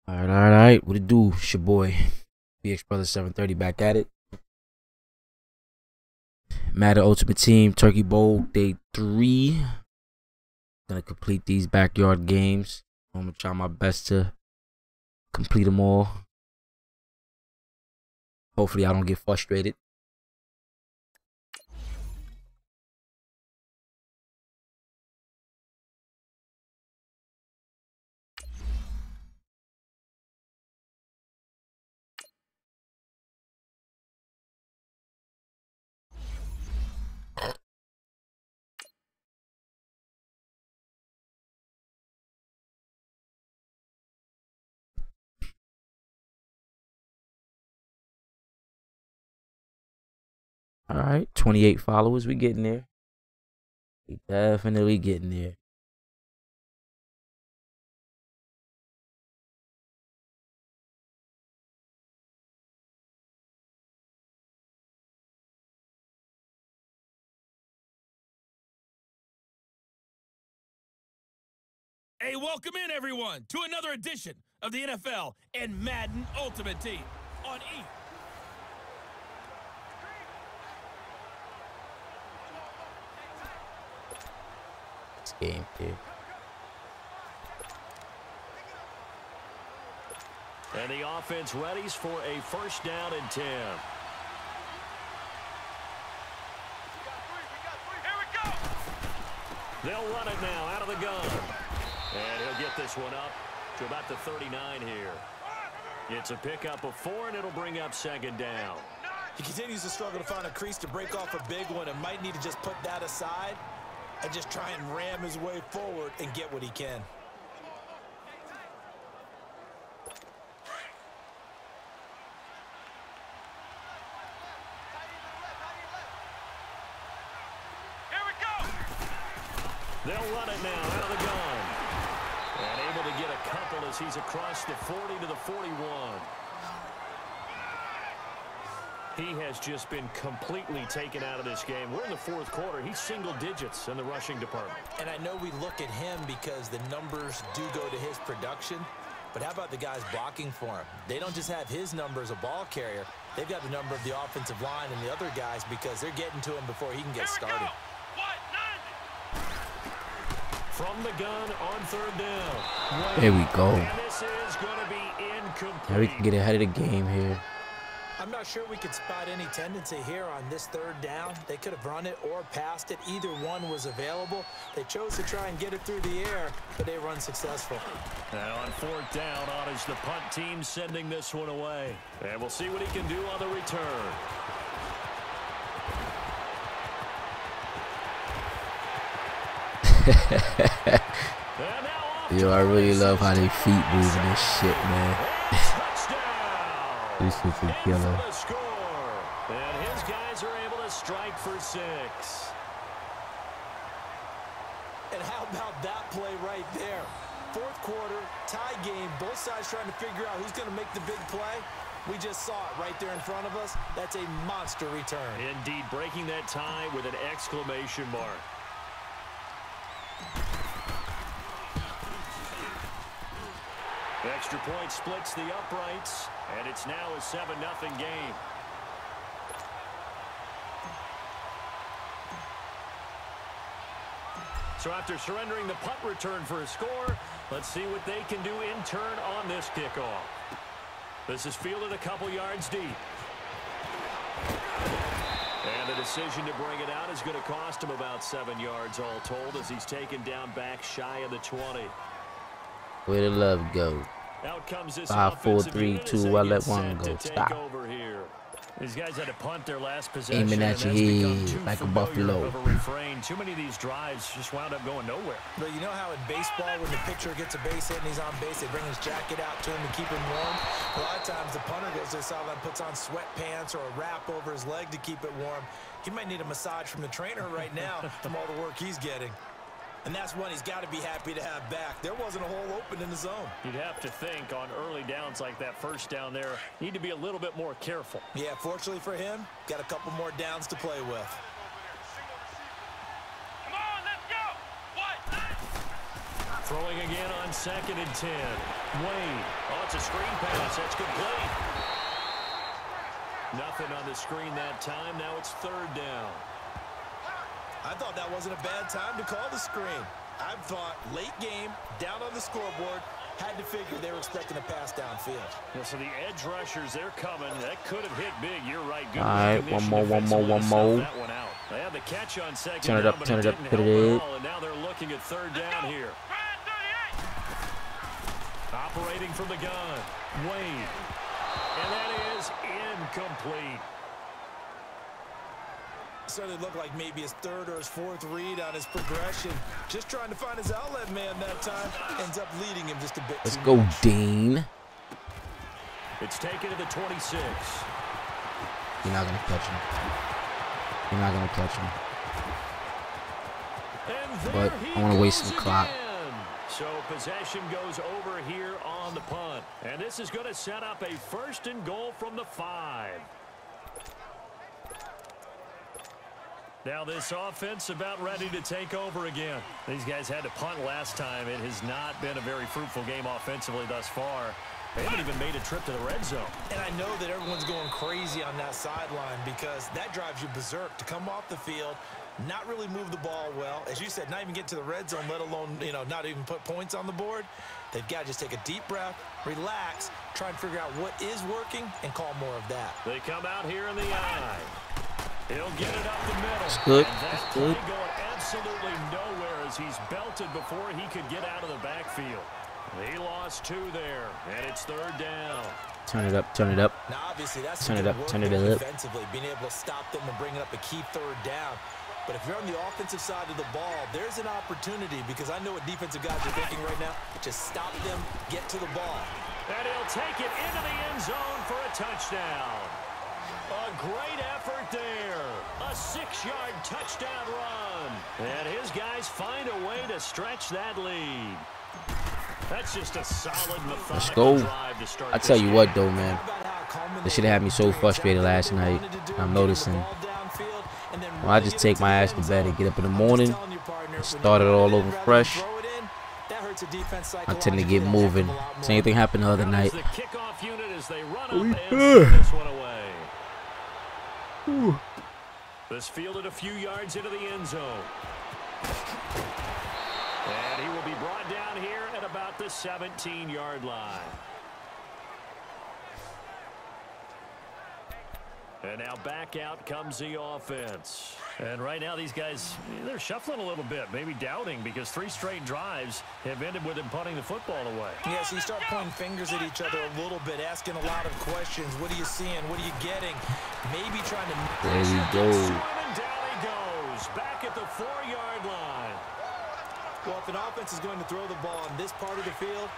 All right. What it do? It's your boy, BX Brother 730 back at it. Madden Ultimate Team, Turkey Bowl, Day 3. Gonna complete these backyard games. I'm gonna try my best to complete them all. Hopefully I don't get frustrated. All right, 28 followers. We getting there. We definitely getting there. Hey, welcome in, everyone, to another edition of the NFL and Madden Ultimate Team on E. This game here. And the offense readies for a first down and 10. Here we go! They'll run it now out of the gun. And he'll get this one up to about the 39 here. It's a pickup of 4, and it'll bring up second down. He continues to struggle to find a crease to break off a big one and might need to just put that aside and just try and ram his way forward and get what he can. Here we go! They'll run it now out of the gun. And able to get a couple as he's across the 40 to the 41. He has just been completely taken out of this game. We're in the fourth quarter. He's single digits in the rushing department. And I know we look at him because the numbers do go to his production, but how about the guys blocking for him? They don't just have his number as a ball carrier. They've got the number of the offensive line and the other guys because they're getting to him before he can get started. From the gun on third down. There we go. And this is going to be incomplete. Now we can get ahead of the game here. I'm not sure we could spot any tendency here on this third down. They could have run it or passed it. Either one was available. They chose to try and get it through the air, but they were unsuccessful. And on fourth down, on is the punt team sending this one away. And we'll see what he can do on the return. Yo, I really love how they feet moving this shit, man. This is a killer. And his guys are able to strike for 6. And how about that play right there? Fourth quarter, tie game, both sides trying to figure out who's going to make the big play. We just saw it right there in front of us. That's a monster return. Indeed, breaking that tie with an exclamation mark. Extra point splits the uprights, and it's now a 7-0 game. So after surrendering the punt return for a score, let's see what they can do in turn on this kickoff. This is fielded a couple yards deep. And the decision to bring it out is going to cost him about 7 yards all told as he's taken down back shy of the 20. Where the love go? Out comes this 5, 4, 3, 2. I let one go. Stop. Over here. These guys had to punt their last possession. Aiming at your head like a buffalo. Of a refrain. Too many of these drives just wound up going nowhere. But you know how in baseball, when the pitcher gets a base hit and he's on base, they bring his jacket out to him to keep him warm? A lot of times the punter goes to the sideline, puts on sweatpants or a wrap over his leg to keep it warm. He might need a massage from the trainer right now from all the work he's getting. And that's one he's got to be happy to have back. There wasn't a hole open in the zone. You'd have to think on early downs like that first down there, need to be a little bit more careful. Yeah, fortunately for him, got a couple more downs to play with. Come on, let's go! What? Throwing again on 2nd and 10. Wade. Oh, it's a screen pass. That's complete. Nothing on the screen that time. Now it's 3rd down. I thought that wasn't a bad time to call the screen. I thought late game, down on the scoreboard, had to figure they were expecting a pass downfield. Yeah, so the edge rushers, they're coming. That could have hit big. You're right. Good all right, one more. that one out. They had the catch on 2nd Turn it down, up, but turn it up, didn't put it help in. at all, and now they're looking at 3rd down here. Operating from the gun, Wade. And that is incomplete. Certainly looked like maybe his 3rd or his 4th read on his progression. Just trying to find his outlet man that time. Ends up leading him just a bit Let's too go, much. Dean. It's taken to the 26. You're not going to catch him. You're not going to catch him. And But I want to waste some clock. So possession goes over here on the punt. And this is going to set up a 1st and goal from the 5. Now this offense about ready to take over again. These guys had to punt last time. It has not been a very fruitful game offensively thus far. They haven't even made a trip to the red zone. And I know that everyone's going crazy on that sideline because that drives you berserk to come off the field, not really move the ball well. As you said, not even get to the red zone, let alone, not even put points on the board. They've got to just take a deep breath, relax, try and figure out what is working, and call more of that. They come out here in the eye. He'll get it up the middle. That's good. And that That's play good. going absolutely nowhere as he's belted before he could get out of the backfield. He lost 2 there, and it's 3rd down. Turn it up, turn it up. Now, obviously, that's Turn it up, turn it up. defensively, being able to stop them and bringing up a key 3rd down. But if you're on the offensive side of the ball, there's an opportunity because I know what defensive guys are thinking right now. Just stop them, get to the ball. And he'll take it into the end zone for a touchdown. A great effort there. A 6-yard touchdown run. And his guys find a way to stretch that lead. That's just a solid, Let's methodical go. drive to start I tell you this what, game. though, man. This should have had me so frustrated last night. I'm noticing. When I just take my ass to bed and get up in the morning and start it all over fresh, I tend to get moving. Same thing happened the other night. The kickoff unit as they run up and send this one away. This fielded a few yards into the end zone. And he will be brought down here at about the 17-yard line. And now back out comes the offense. And right now these guys, they're shuffling a little bit, maybe doubting because 3 straight drives have ended with them punting the football away. Yeah, so you start pointing fingers at each other a little bit, asking a lot of questions. What are you seeing? What are you getting? Maybe trying to... There you go. And down he goes, back at the 4-yard line. Well, if an offense is going to throw the ball on this part of the field,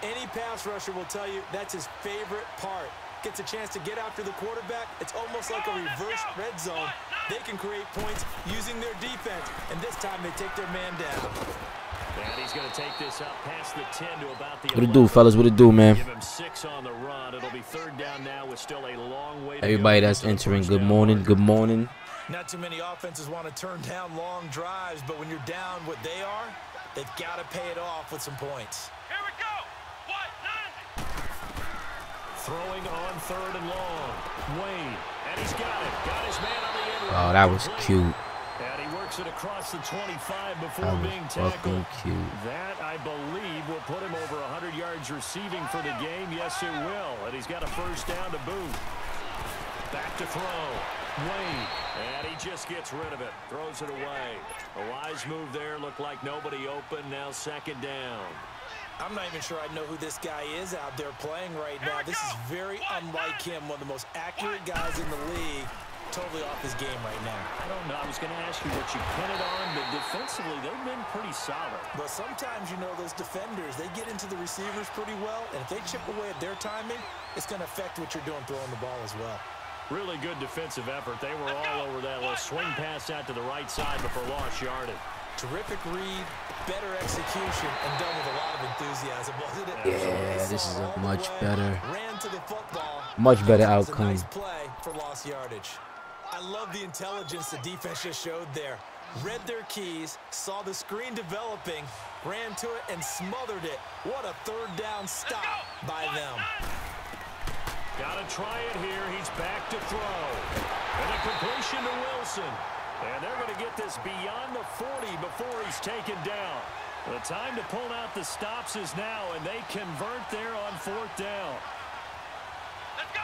any pass rusher will tell you that's his favorite part. Gets a chance to get after the quarterback. It's almost like a reverse red zone. They can create points using their defense, and this time they take their man down. And he's going to take this up past the 10 to about the 11. What it do, fellas? What it do, man? Give him 6 on the run. It'll be 3rd down now with still a long way to Everybody go that's to the entering, first good down morning, mark. good morning. Not too many offenses want to turn down long drives, but when you're down what they are, they've got to pay it off with some points. Here we go. Throwing on 3rd and long. Wade. And he's got it. Got his man on the end. Oh, that was cute. And he works it across the 25 before That was being tackled. fucking cute. That, I believe, will put him over 100 yards receiving for the game. Yes, it will. And he's got a 1st down to boot. Back to throw. Wade. And he just gets rid of it. Throws it away. A wise move there. Looked like nobody open. Now 2nd down. I'm not even sure I know who this guy is out there playing right now. This is very unlike him, one of the most accurate guys in the league. Totally off his game right now. I don't know. I was going to ask you what you pin it on, but defensively, they've been pretty solid. But sometimes, those defenders, they get into the receivers pretty well, and if they chip away at their timing, it's going to affect what you're doing throwing the ball as well. Really good defensive effort. They were all over that little swing pass out to the right side before lost yardage. Terrific read, better execution, and done with a lot of enthusiasm, wasn't it? Yeah, this is a much better, Ran to the football. much better That was a outcome. nice play for lost yardage. I love the intelligence the defense just showed there. Read their keys, saw the screen developing, ran to it and smothered it. What a third down stop by them. Got to try it here. He's back to throw. And a completion to Wilson. And they're going to get this beyond the 40 before he's taken down. The time to pull out the stops is now, and they convert there on 4th down. Let's go.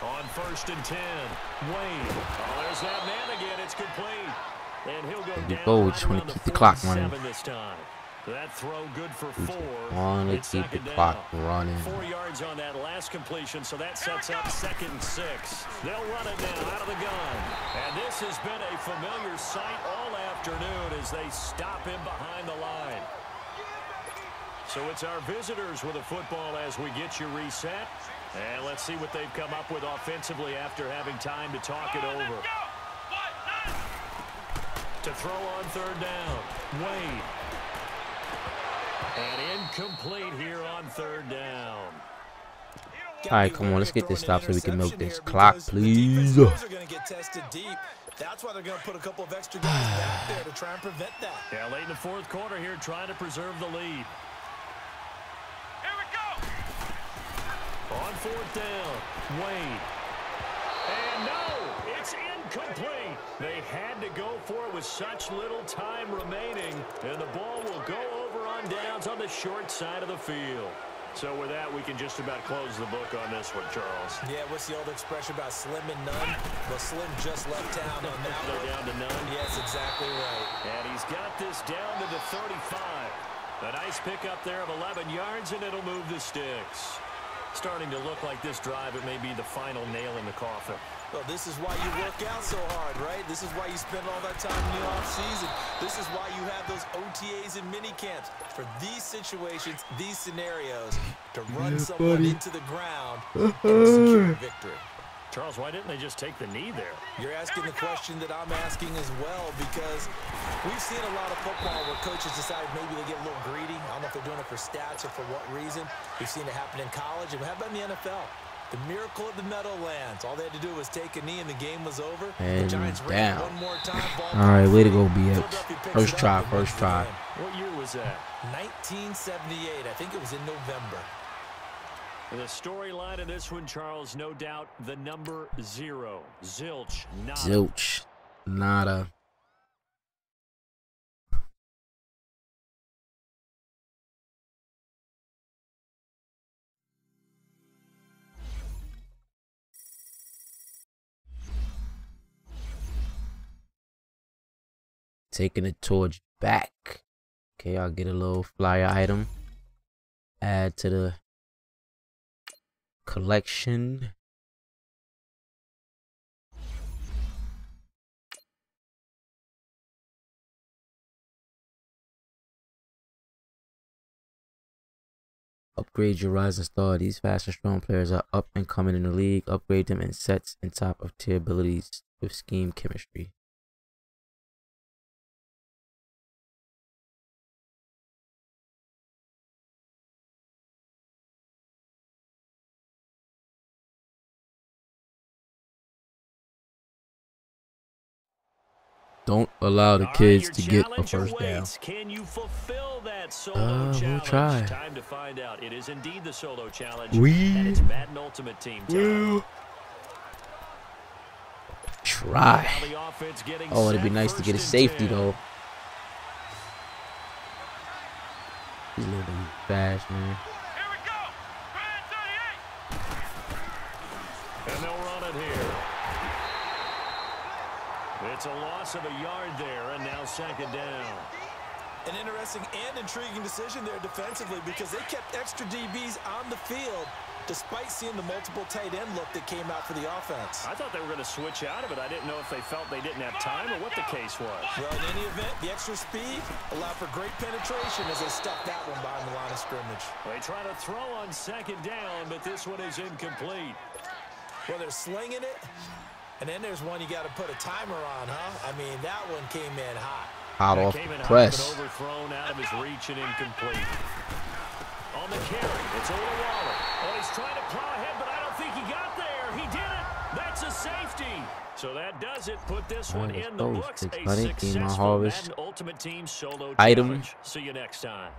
On 1st and 10, Wayne. Oh, there's that man again. It's complete. And he'll go down Just want to keep the clock running. this time. That throw good for 4. Want to keep the clock running. 4 yards on that last completion, so that sets up 2nd and 6. They'll run it now out of the gun. And this has been a familiar sight all afternoon as they stop him behind the line. So it's our visitors with a football as we get you reset. And let's see what they've come up with offensively after having time to talk it over. To throw on 3rd down, Wade. And incomplete here on 3rd down. All right, come on, let's get this stop so we can milk this clock, please. Are going to get tested deep. That's why they're going to put a couple of extra guys back there to try and prevent that. Yeah, late in the 4th quarter here, trying to preserve the lead. Here we go. On 4th down, Wade. And no, it's incomplete. They had to go for it with such little time remaining, and the ball will go over on downs on the short side of the field. So with that, we can just about close the book on this one, Charles. Yeah, what's the old expression about slim and none? Well, Slim just left town on that one. They're down to none. Yes, exactly right. And he's got this down to the 35. A nice pickup there of 11 yards, and it'll move the sticks. Starting to look like this drive, it may be the final nail in the coffin. Well, this is why you work out so hard, right? This is why you spend all that time in the offseason. This is why you have those OTAs and mini camps. For these situations, these scenarios, to run someone into the ground and secure victory. Charles, why didn't they just take the knee there? You're asking the question that I'm asking as well, because we've seen a lot of football where coaches decide maybe they get a little greedy. I don't know if they're doing it for stats or for what reason. We've seen it happen in college, and how about in the NFL? The miracle of the Meadowlands. All they had to do was take a knee, and the game was over. And the Giants ran one more time. All right, way to go, BX. First try. What year was that? 1978. I think it was in November. The storyline of this one, Charles, no doubt the number 0. Zilch, nada. Zilch, nada. Taking the torch back. Okay, I'll get a little flyer item. Add to the collection. Upgrade your rising star. These fast and strong players are up and coming in the league. Upgrade them in sets and top of tier abilities with scheme chemistry. Don't allow the kids to get a first down. Can you fulfill that solo challenge? We'll try. Time to find out. It is indeed the solo challenge. We and it's Madden Ultimate Team time. will try. Oh, it'd be nice to get a safety though. He's a little bit fast, man. Here we go. 38. And they'll run it here. It's a loss of a yard there, and now 2nd down. An interesting and intriguing decision there defensively, because they kept extra DBs on the field despite seeing the multiple tight end look that came out for the offense. I thought they were going to switch out of it. I didn't know if they felt they didn't have time or what the case was. Well, in any event, the extra speed allowed for great penetration as they stuck that one behind the line of scrimmage. They try to throw on 2nd down, but this one is incomplete. Well, they're slinging it. And then there's one you got to put a timer on, huh? I mean, that one came in hot. Hot off the press. Overthrown out of his reach and incomplete. On the carry, it's Ola Waller. Oh, he's trying to plow ahead, but I don't think he got there. He did it. That's a safety. 50. So that does it. Put this one in the books. 600, A Team My successful Harvest. Madden Ultimate Team solo Item. challenge. See you next time.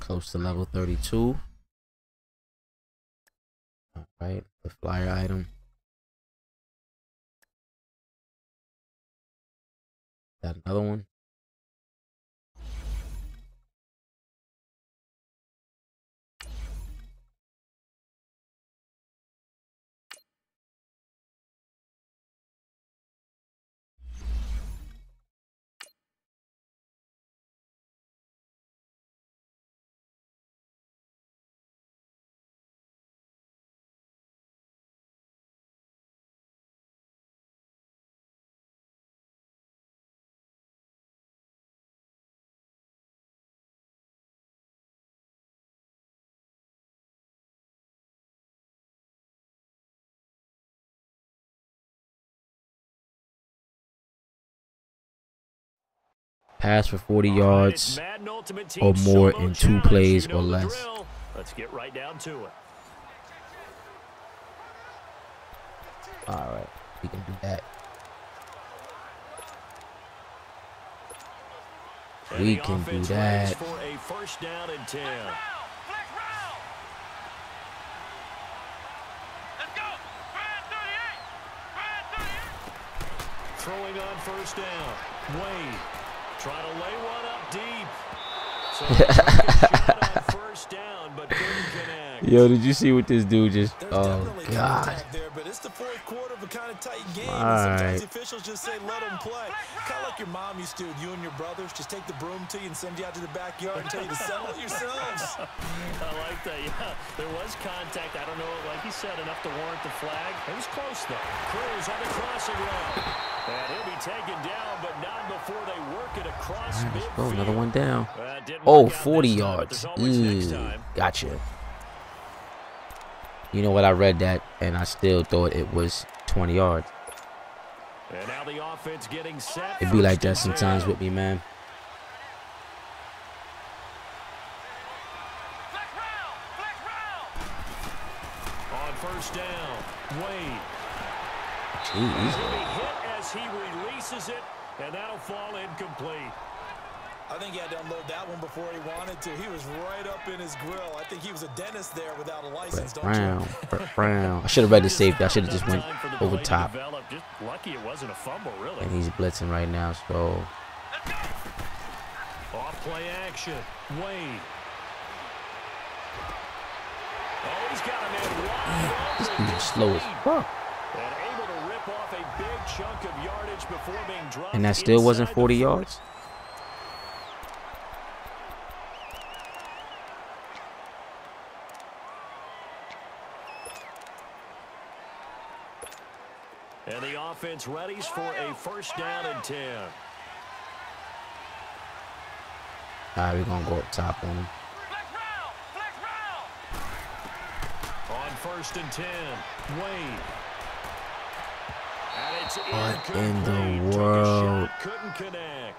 Close to level 32. All right, the flyer item. Got another one. Pass for 40 yards or more in 2 plays or less. Let's get right down to it. All right, we can do that. We can do that. For a first down and 10. Throwing on first down. Wade trying to lay one up deep. So a shot on first down, but couldn't connect. Yo, did you see what this dude just? Oh God. There, but it's the fourth quarter of a kind of tight game. All And sometimes right. the officials just say let them play. Kind of like your mom used to with you and your brothers. Just take the broom to you and send you out to the backyard and tell you to settle it yourselves. I like that. Yeah, there was contact. I don't know, like he said, enough to warrant the flag. It was close though. Cruz on the crossing route. And he'll be taken down, but not before they work it across All right, let's go. midfield. Another one down. Didn't Oh, work out 40 this time, but yards. there's always next Ew, time. gotcha. You know what? I read that and I still thought it was 20 yards. And now the offense getting set. It be like that First and sometimes 10. with me, man. On first down, Wade. Jeez. He'll be hit as he releases it, and that'll fall incomplete. I think he had to unload that one before he wanted to. He was right up in his grill. I think he was a dentist there without a license, don't you? Brown. I should have read the safety. I should have just went Time for the over play to top. develop. Just lucky it wasn't a fumble, really. And he's blitzing right now, so Off play action. Wade. Oh, he's got him in wide this open. dude is slow as fuck. And able to rip off a big chunk of yardage before being dropped. And that still wasn't inside 40 the yards? And the offense readies for a first down and 10. All right, we're going to go up top on him. On first and 10, Wade. And it's What in incomplete. the Took a world? shot, couldn't connect.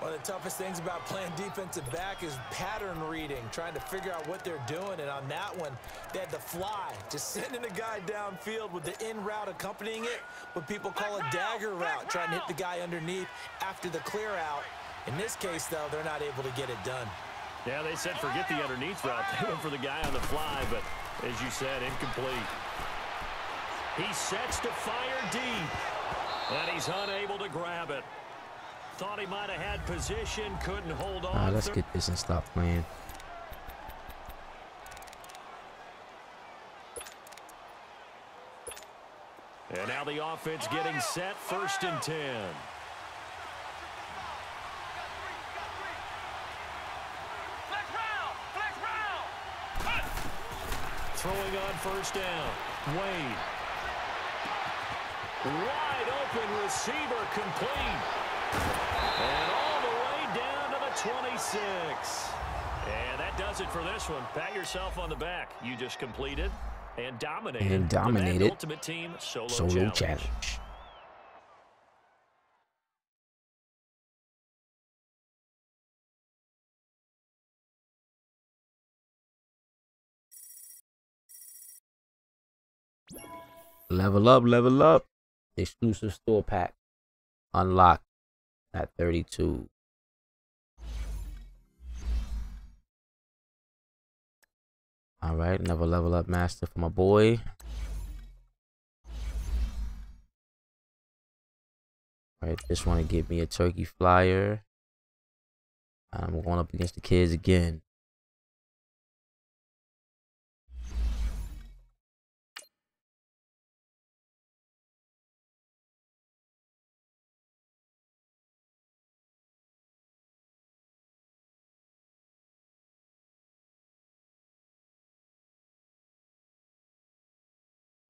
One of the toughest things about playing defensive back is pattern reading, trying to figure out what they're doing. And on that one, they had the fly, just sending a guy downfield with the in route accompanying it, what people call a dagger route, trying to hit the guy underneath after the clear out. In this case, though, they're not able to get it done. Yeah, they said forget the underneath route. They went for the guy on the fly, but as you said, incomplete. He sets to fire deep, and he's unable to grab it. Thought he might have had position, couldn't hold on. All right, let's get this and stop playing. And now the offense getting set, first and 10. Throwing on first down, Wade. Wide open receiver, complete. And all the way down to the 26. And that does it for this one. Pat yourself on the back. You just completed and dominated. The Madden Ultimate Team solo challenge. Level up, level up. Exclusive store pack. Unlocked at 32. Alright, another level up master for my boy. Alright, just want to give me a turkey flyer. I'm going up against the kids again.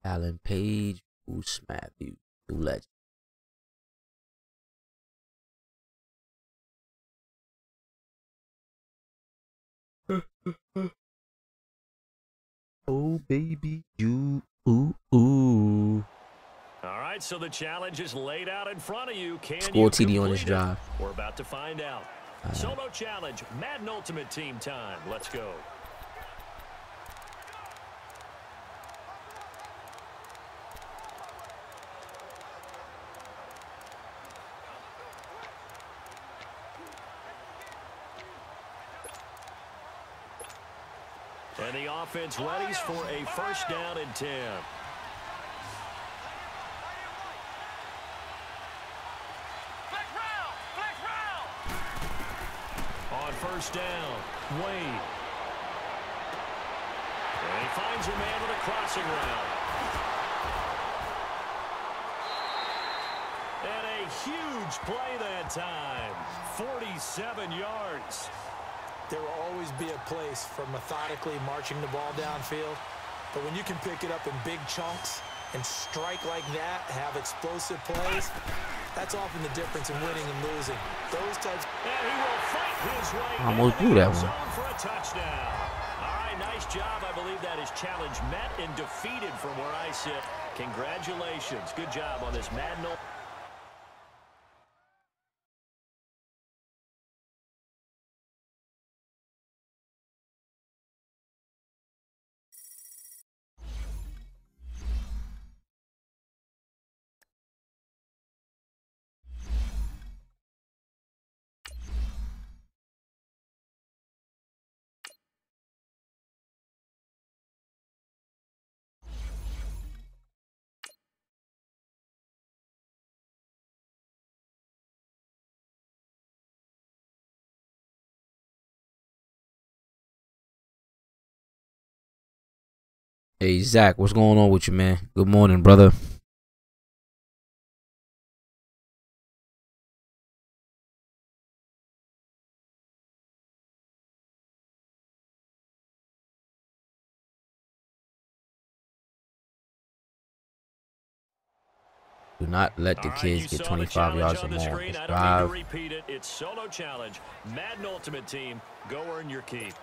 Alan Page, Bruce Matthews, new legend. Oh baby, you ooh ooh. All right, so the challenge is laid out in front of you. Can Score you TD on this complete it? drive. We're about to find out. Solo challenge, Madden Ultimate Team time. Let's go. And the offense readies for a first down and 10. On first down, Wade. And he finds a man with a crossing route. And a huge play that time. 47 yards. There will always be a place for methodically marching the ball downfield. But when you can pick it up in big chunks and strike like that, have explosive plays, that's often the difference in winning and losing. Those types. And he will fight his way. Almost blew that one. For a touchdown. All right, nice job. I believe that is challenge met and defeated from where I sit. Congratulations. Good job on this Madden. Hey Zach, what's going on with you, man? Good morning, brother. Do not let the kids get 25 yards or more. Let's drive. Repeat it. It's solo challenge. Madden Ultimate Team. Go earn your keep.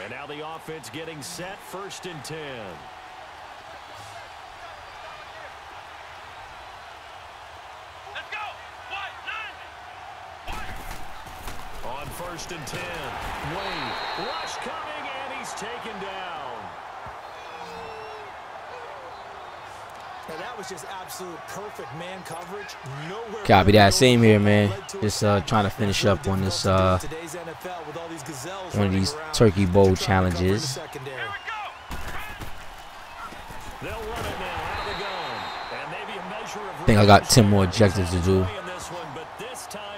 And now the offense getting set. First and 10. Let's go. On first and 10. Wade. Rush coming, and he's taken down. Now that was just absolute perfect man coverage. Nowhere. Copy that. Same here, man. Just trying to finish up on this one of these Turkey Bowl challenges. I think I got 10 more objectives to do,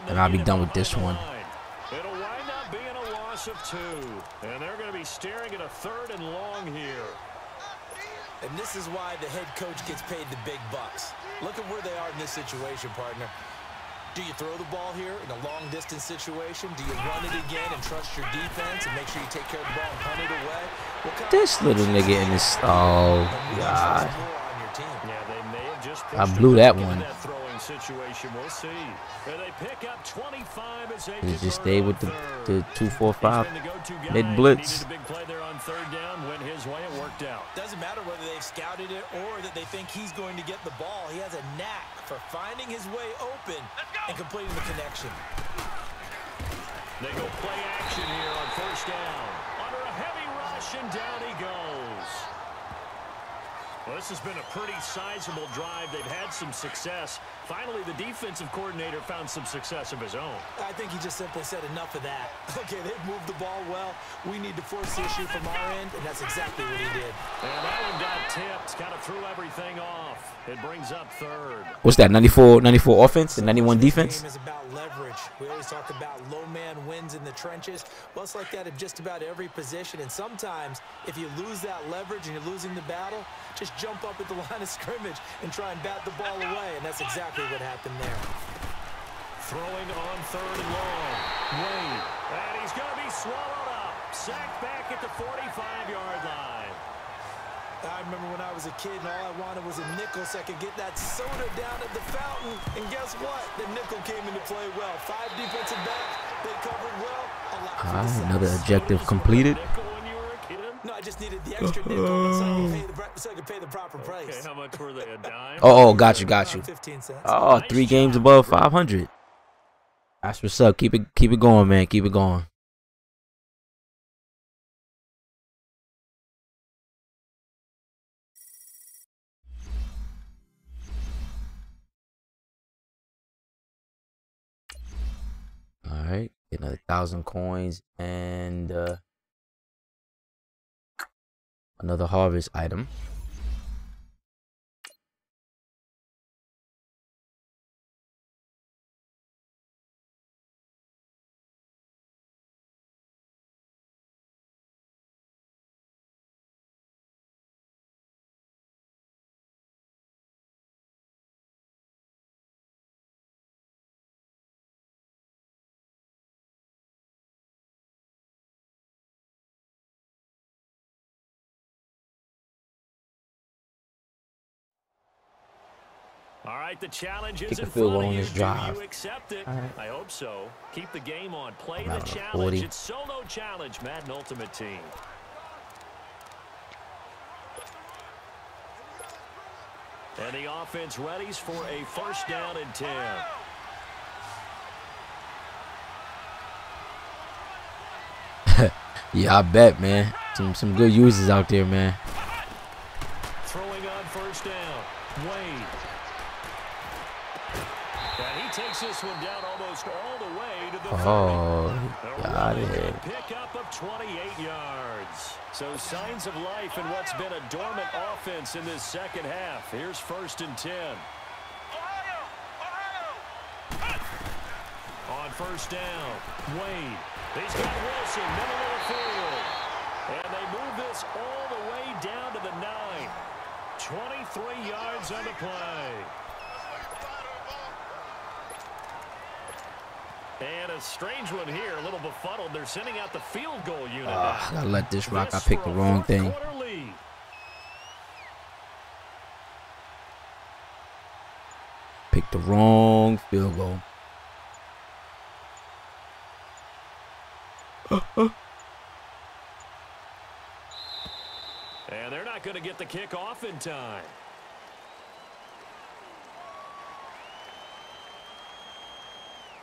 and I'll be done with this one. It'll wind up being a loss of 2, and they're going to be staring at a 3rd and long here. And this is why the head coach gets paid the big bucks. Look at where they are in this situation, partner. Do you throw the ball here in a long-distance situation? Do you run it again and trust your defense and make sure you take care of the ball and punt it away? This little nigga in this. Oh, God. Yeah, they may have just I blew that one. that throwing situation. We'll see. And they pick up 25 as they Just stay with the 2-4-5 mid blitz. Big play there on 3rd down. Went his way. It worked out. Doesn't matter whether they've scouted it or that they think he's going to get the ball. He has a knack for finding his way open and completing the connection. They go play action here on first down. Under a heavy rush, and down he goes. Well, this has been a pretty sizable drive. They've had some success. Finally, the defensive coordinator found some success of his own. I think he just simply said enough of that. Okay, they've moved the ball well. We need to force the issue from our end, and that's exactly what he did. And that one got tipped. Kind of threw everything off. It brings up third. What's that, 94 offense and 91 defense? This game is about leverage. We always talk about low man wins in the trenches. Well, it's like that in just about every position. And sometimes, if you lose that leverage and you're losing the battle, just jump up at the line of scrimmage and try and bat the ball away. And that's exactly what happened there. Throwing on third and long. Wade. And he's going to be swallowed up. Sacked back at the 45-yard line. I remember when I was a kid and all I wanted was a nickel so I could get that soda down at the fountain. And guess what? The nickel came into play well. 5 defensive backs. They covered well. Another objective completed. No, I just needed the extra nickel so I could pay the proper price. Okay, how much were they, a dime? Oh, got you. 15 cents. Oh, 3 games above 500. That's what's up. Keep it going, man. Keep it going. All right, get another 1,000 coins and another harvest item. All right, the challenge is Kick a in field front goal of on you. this Do drive. you accept it? All right. I hope so. Keep the game on. Play I'm the out on challenge. 40. It's solo challenge, Madden Ultimate Team. And the offense readies for a first down and 10. Yeah, I bet, man. Some good users out there, man. Throwing on first down. Wade. And he takes this one down almost all the way to the 30. Oh, got it. Pick up of 28 yards. So signs of life in what's been a dormant offense in this second half. Here's first and 10. On first down, Wade. He's got Wilson, middle of the field. And they move this all the way down to the 9. 23 yards on the play. And a strange one here, a little befuddled. They're sending out the field goal unit. I gotta let this rock. I picked the wrong thing. Picked the wrong field goal. And they're not going to get the kick off in time.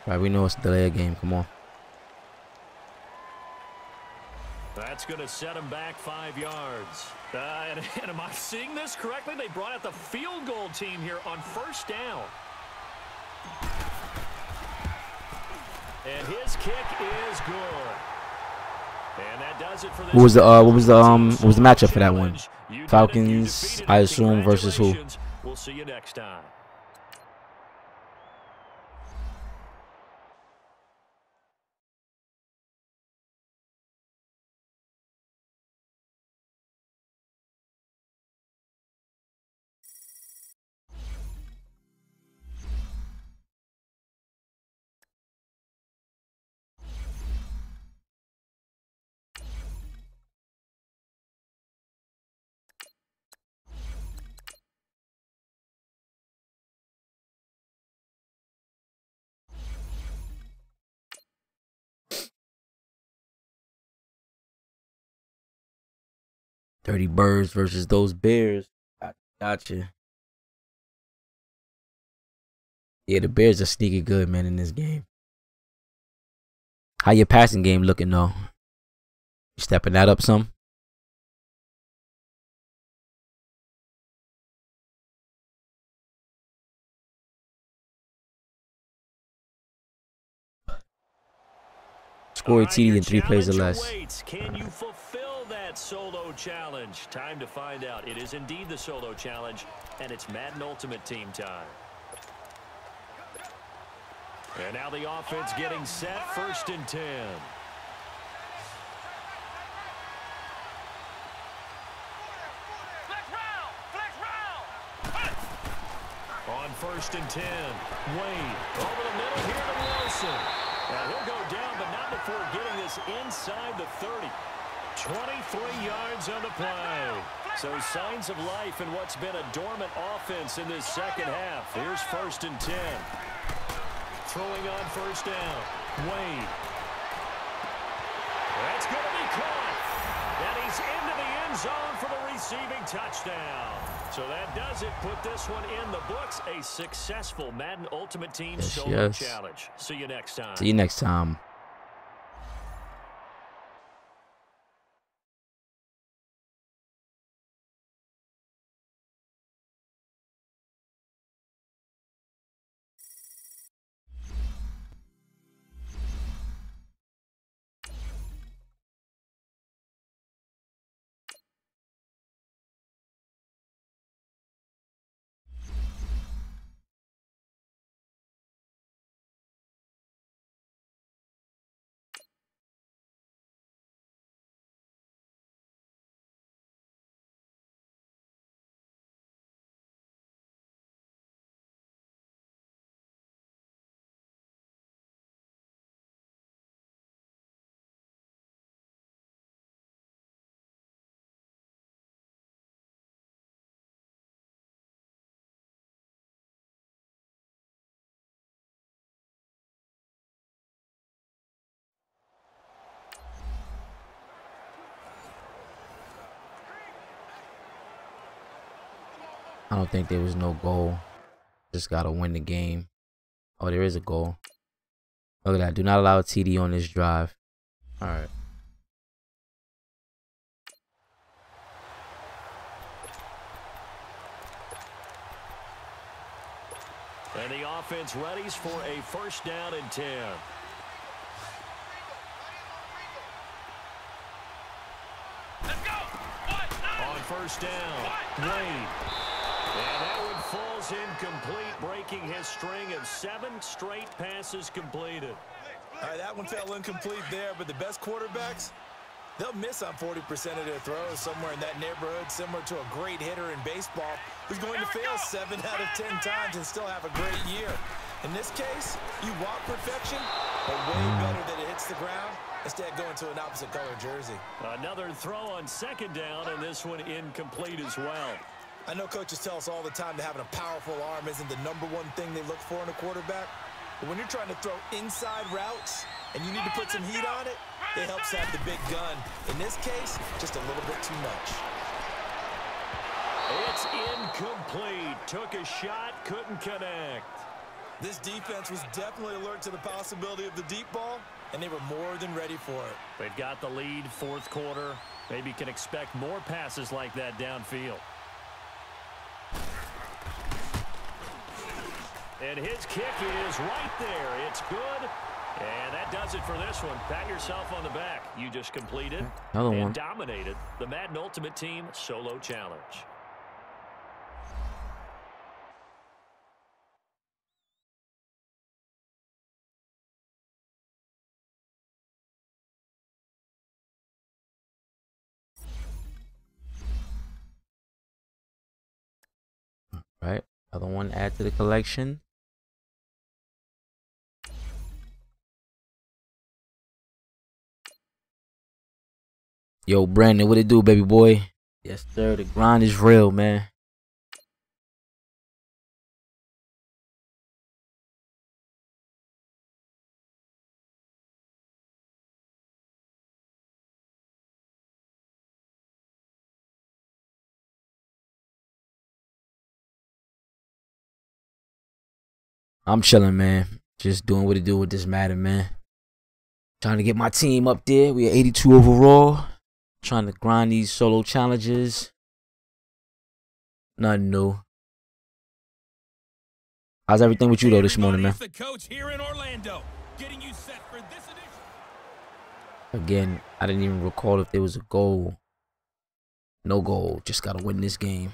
Right, we know it's a delay game. Come on. That's going to set him back 5 yards. And am I seeing this correctly? They brought out the field goal team here on first down. And his kick is good. And that does it for this. What was the matchup for that one? Falcons, I assume, versus who? We'll see you next time. Dirty Birds versus those Bears. Gotcha. Yeah, the Bears are sneaky good, man, in this game. How your passing game looking though? You stepping that up some? Score a TD in 3 plays or less. Can you fulfill that solo challenge? Time to find out. It is indeed the solo challenge, and it's Madden Ultimate Team time. And now the offense getting set, 1st and 10. On 1st and 10, Wade over the middle here to Wilson. Now he'll go down, but not before getting this inside the 30. 23 yards on the play. So signs of life in what's been a dormant offense in this second half. Here's 1st and 10. Throwing on 1st down, Wade. That's going to be caught. And he's into the end zone for the receiving touchdown. So that does it. Put this one in the books. A successful Madden Ultimate Team solo challenge. See you next time. See you next time. I don't think there was no goal. Just gotta win the game. Oh, there is a goal. Look at that. Do not allow a TD on this drive. All right. And the offense readies for a 1st down and 10. Let's go. On 1st down, Wade. And that one falls incomplete, breaking his string of 7 straight passes completed. All right, that one fell incomplete there, but the best quarterbacks, they'll miss on 40% of their throws somewhere in that neighborhood, similar to a great hitter in baseball who's going to fail 7 out of 10 times and still have a great year. In this case, you want perfection, but way better that it hits the ground instead going to an opposite color jersey. Another throw on 2nd down, and this one incomplete as well. I know coaches tell us all the time that having a powerful arm isn't the #1 thing they look for in a quarterback. But when you're trying to throw inside routes and you need to put some heat on it, it helps have the big gun. In this case, just a little bit too much. It's incomplete. Took a shot, couldn't connect. This defense was definitely alert to the possibility of the deep ball, and they were more than ready for it. They've got the lead, 4th quarter. Maybe can expect more passes like that downfield. And his kick is right there. It's good. And that does it for this one. Pat yourself on the back. You just completed and dominated the Madden Ultimate Team Solo Challenge. Right. Other one add to the collection. Yo, Brandon, what it do, baby boy? Yes, sir. The grind is real, man. I'm chilling, man. Just doing what it do with this Madden, man. Trying to get my team up there. We are 82 overall. Trying to grind these solo challenges. Nothing new. How's everything with you though this morning, man? The coach here in Orlando, getting you set for this edition. Again, I didn't even recall if there was a goal. No goal. Just gotta win this game.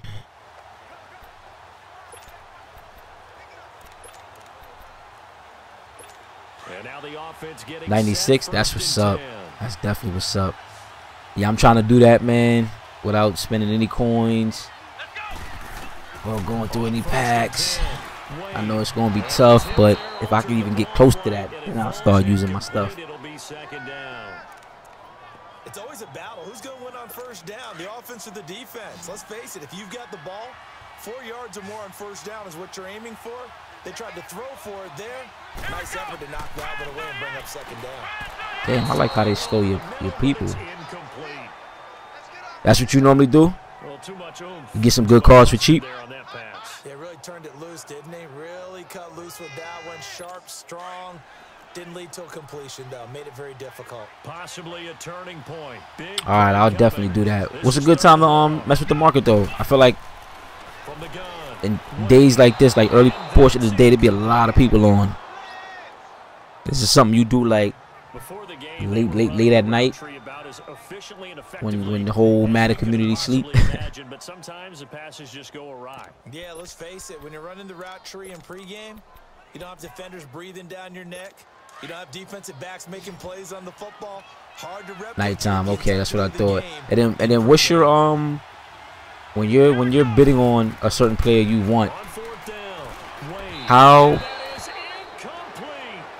And now the offense getting 96. That's what's up. That's definitely what's up. Yeah, I'm trying to do that, man, without spending any coins or going through any packs. I know it's gonna be tough, but if I can even get close to that, then I'll start using my stuff. It's always a battle. Who's going to win on first down, the offense or the defense? Let's face it, if you've got the ball, 4 yards or more on first down is what you're aiming for. They tried to throw for it there. Nice effort to knock that one away and bring up second down. Damn, I like how they slow your people. That's what you normally do? You get some good cards for cheap? They really turned it loose, didn't they? Really cut loose with that one. Sharp, strong. Didn't lead to a completion, though. Made it very difficult. Possibly a turning point. All right, I'll definitely do that. What's a good time to mess with the market, though? I feel like in days like this, like early portion of the day, there'd be a lot of people on. This is something you do like late at night when the whole Madden community sleep. But sometimes the passes just go awry. Yeah, let's face it. When you're running the route tree in pregame, you don't have defenders breathing down your neck. You don't have defensive backs making plays on the football. Hard to replicate. Nighttime, okay, that's what I thought. And then what's your when you're bidding on a certain player you want, how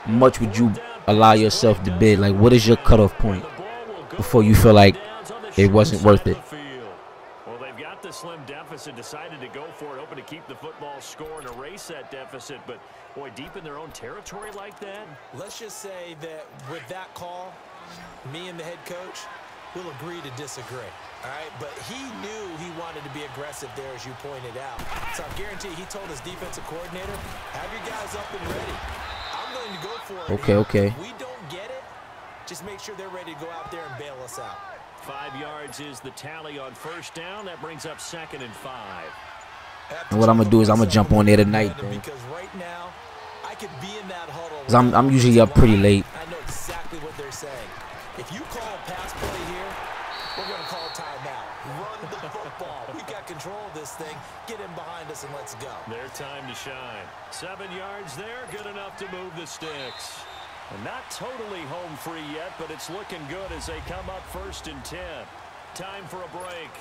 much would you allow yourself to bid? Like, what is your cutoff point before you feel like it wasn't worth it? Well, they've got the slim deficit, decided to go for it, hoping to keep the football score and erase that deficit, but boy, deep in their own territory like that. Let's just say that with that call, me and the head coach will agree to disagree. All right, but he knew he wanted to be aggressive there, as you pointed out. So I guarantee he told his defensive coordinator, have your guys up and ready. I'm going to go for it. Okay. If we don't get it, just make sure they're ready to go out there and bail us out. 5 yards is the tally on first down. That brings up 2nd and 5. And what I'm gonna do is I'm gonna jump on there tonight, man. Because right now, I could be in that huddle. 'Cause I'm usually up pretty late. I know exactly what they're saying. If you call a pass play here, we're gonna call timeout. Run the football. We got control of this thing. Get him behind us and let's go. Their time to shine. 7 yards there, good enough to move the sticks. And not totally home free yet, but it's looking good as they come up 1st and 10. Time for a break.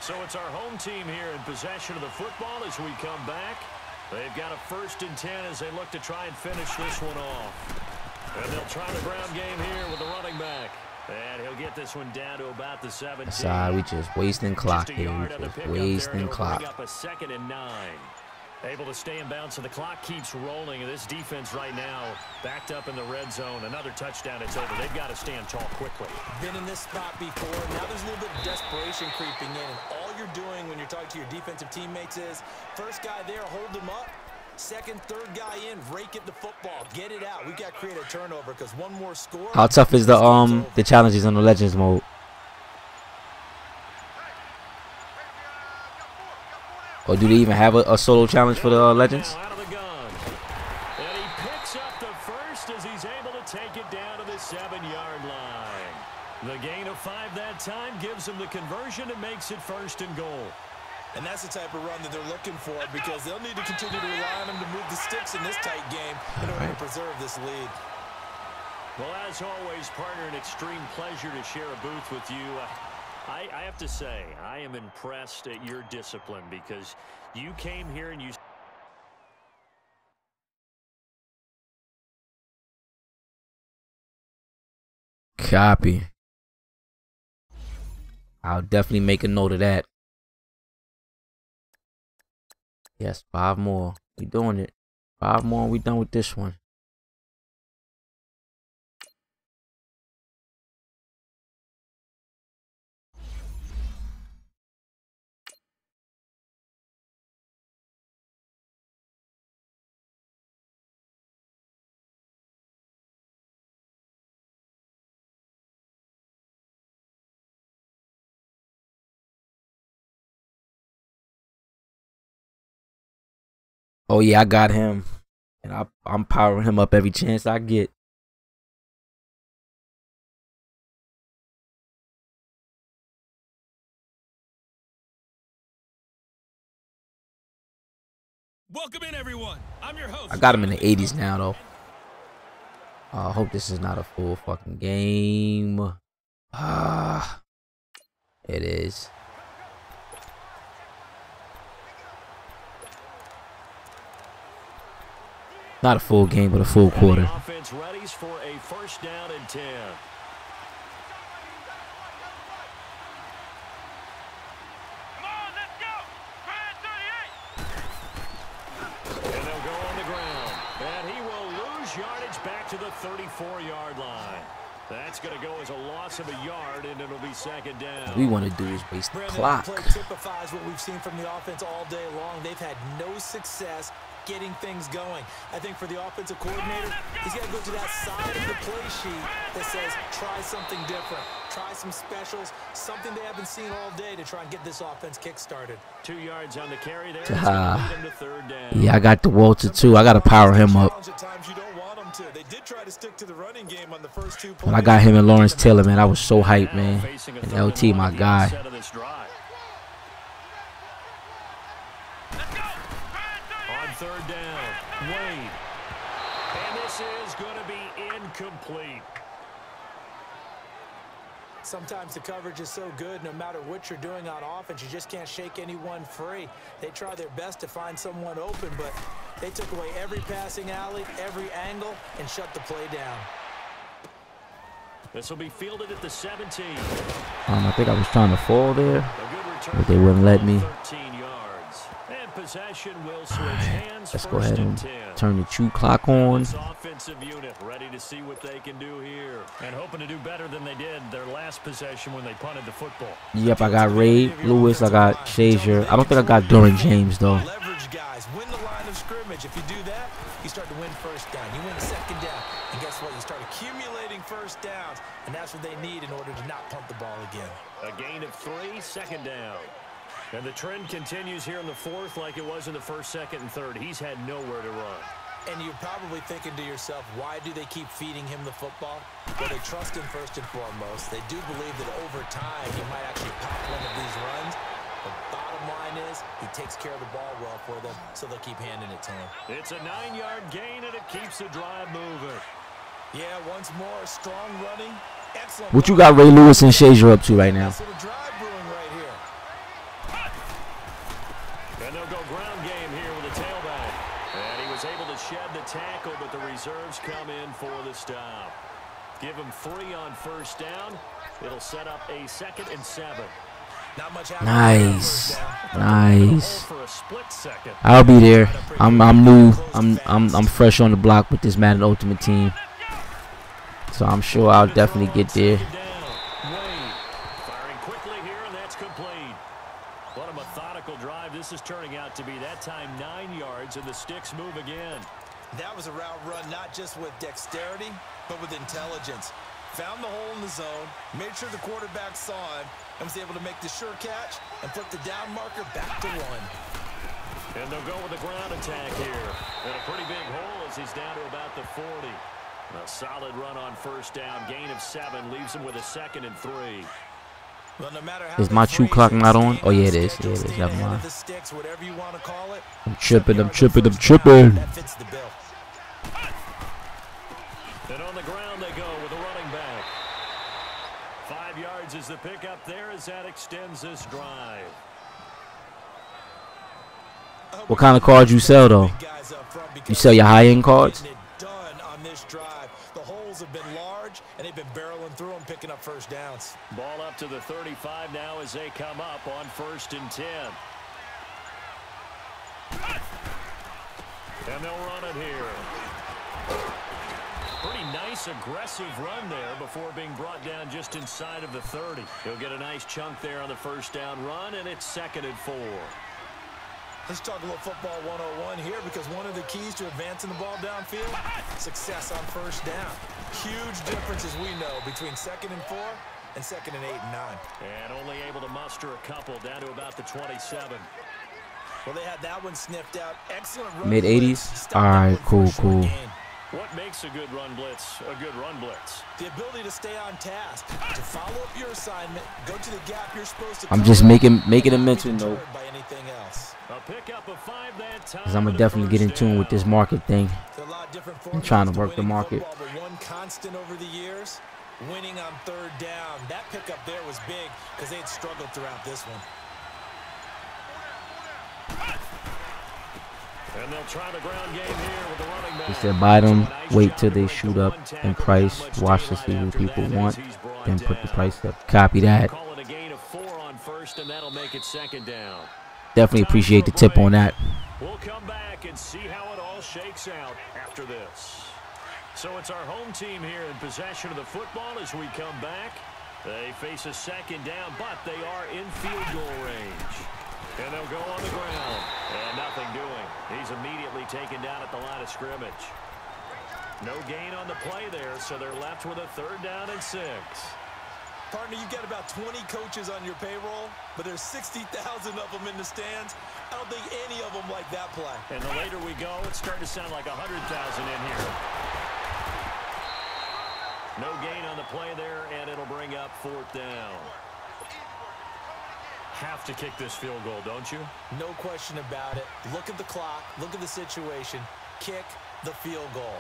So it's our home team here in possession of the football as we come back. They've got a 1st and 10 as they look to try and finish this one off. And they'll try the ground game here with the running back. And he'll get this one down to about the 17. Side, we just wasting clock here. We just wasting clock. Up a 2nd and 9. Able to stay in bounds, so the clock keeps rolling. And this defense right now backed up in the red zone. Another touchdown, it's over. They've got to stand tall quickly. Been in this spot before. Now there's a little bit of desperation creeping in. And all you're doing when you're talking to your defensive teammates is, first guy there, hold him up. Second, third guy in, rake at the football. Get it out. We've got to create a turnover because one more score. How tough is the challenges on the Legends mode? Or do they even have a solo challenge for the Legends? Out of the gun. And he picks up the first as he's able to take it down to the 7-yard line. The gain of 5 that time gives him the conversion and makes it 1st and goal. And that's the type of run that they're looking for because they'll need to continue to rely on him to move the sticks in this tight game in order to preserve this lead. Well, as always, partner, an extreme pleasure to share a booth with you. I have to say, I am impressed at your discipline because you came here and you... Copy. I'll definitely make a note of that. Yes, 5 more. We doing it. 5 more and we done with this one. Oh, yeah, I got him. And I'm powering him up every chance I get. Welcome in, everyone. I'm your host. I got him in the 80s now, though. I hope this is not a full fucking game. It is. Not a full game, but a full quarter. Offense readies for a first down and 10. Come on, let's go. And they'll go on the ground. And he will lose yardage back to the 34-yard line. That's going to go as a loss of a yard, and it'll be second down. What we want to do is waste the clock. Play typifies what we've seen from the offense all day long. They've had no success getting things going. I think for the offensive coordinator, he's got to go to that side of the play sheet that says, try something different. Try some specials, something they haven't seen all day to try and get this offense kick-started. 2 yards on the carry there. Yeah, I got the Walter, too. I got to power him up. They did try to stick to the running game on the first 2 plays. When I got him and Lawrence Taylor, man, I was so hyped, man. And LT, my guy. On third down, Wade. And this is going to be incomplete. Sometimes the coverage is so good, no matter what you're doing on offense, you just can't shake anyone free. They try their best to find someone open, but they took away every passing alley, every angle, and shut the play down. This will be fielded at the 17. I think I was trying to fall there, but they wouldn't let me. 13 yards. And possession will switch hands. Let's go ahead and turn the chew clock on. This offensive unit ready to see what they can do here. And hoping to do better than they did their last possession when they punted the football. Yep, I got Ray Lewis, I got Shazier. I don't think I got Duran James, though. Leverage guys, win the line of scrimmage. If you do that, you start to win first down. You win second down. And guess what? You start accumulating first downs. And that's what they need in order to not punt the ball again. A gain of 3, second down. And the trend continues here in the fourth like it was in the first, second, and third. He's had nowhere to run. And you're probably thinking to yourself, why do they keep feeding him the football? Well, they trust him first and foremost. They do believe that over time he might actually pop one of these runs. The bottom line is he takes care of the ball well for them, so they'll keep handing it to him. It's a 9-yard gain, and it keeps the drive moving. Yeah, once more, strong running. Excellent. What you got Ray Lewis and Shazier up to right now? And they'll go ground game here with a tailback. And he was able to shed the tackle, but the reserves come in for the stop. Give him 3 on first down. It'll set up a 2nd and 7. Not much Nice. Nice. I'll be there. I'm new. I'm fresh on the block with this Madden Ultimate Team. So I'm sure I'll definitely get there. Firing quickly here, and that's complete. What a methodical drive this is turning out to be. That time 9 yards, and the sticks move again. That was a route run not just with dexterity, but with intelligence. Found the hole in the zone, made sure the quarterback saw him, and was able to make the sure catch and put the down marker back to 1. And they'll go with the ground attack here. And a pretty big hole as he's down to about the 40. A solid run on first down. Gain of 7 leaves him with a 2nd and 3. Well, no matter how is my chew clock not on? Oh, yeah, it is. Yeah, it is. Never mind. I'm tripping. I'm tripping. I'm tripping. That fits the bill. And on the ground they go with a running back. 5 yards is the pickup there as that extends this drive. What kind of cards you sell, though? You sell your high-end cards? The holes have been large, and they've been barreling through them, picking up first downs. Ball up to the 35 now as they come up on 1st and 10. And they'll run it here. Pretty nice, aggressive run there before being brought down just inside of the 30. He'll get a nice chunk there on the first down run, and it's 2nd and 4. Let's talk a little football 101 here, because one of the keys to advancing the ball downfield, success on first down. Huge difference, as we know, between 2nd and 4 and 2nd and 8 and 9. And only able to muster a couple down to about the 27. Well, they had that one sniffed out. Excellent Mid 80s. All right, cool. What makes a good run blitz a good run blitz? The ability to stay on task, to follow up your assignment, go to the gap you're supposed to. I'm just making a mental note. By anything else. A pickup of 5 that time. Because I'm going to definitely get in tune with this market thing. I'm trying to work the market. Football, but one constant over the years, winning on third down. That pickup there was big because they had struggled throughout this one. And they'll try the ground game here with the running back. He said buy them, wait till they shoot up in price, watch to see who people want, then put the price up. Copy that. Call it a gain of 4 on first, and that'll make it second down. Definitely appreciate the tip on that. We'll come back and see how it all shakes out after this. So it's our home team here in possession of the football as we come back. They face a second down, but they are in field goal range. And they'll go on the ground. And nothing doing. He's immediately taken down at the line of scrimmage. No gain on the play there, so they're left with a 3rd down and 6. Partner, you've got about 20 coaches on your payroll, but there's 60,000 of them in the stands. I don't think any of them like that play. And the later we go, it's starting to sound like 100,000 in here. No gain on the play there, and it'll bring up 4th down. Have to kick this field goal, don't you? No question about it. Look at the clock. Look at the situation. Kick the field goal.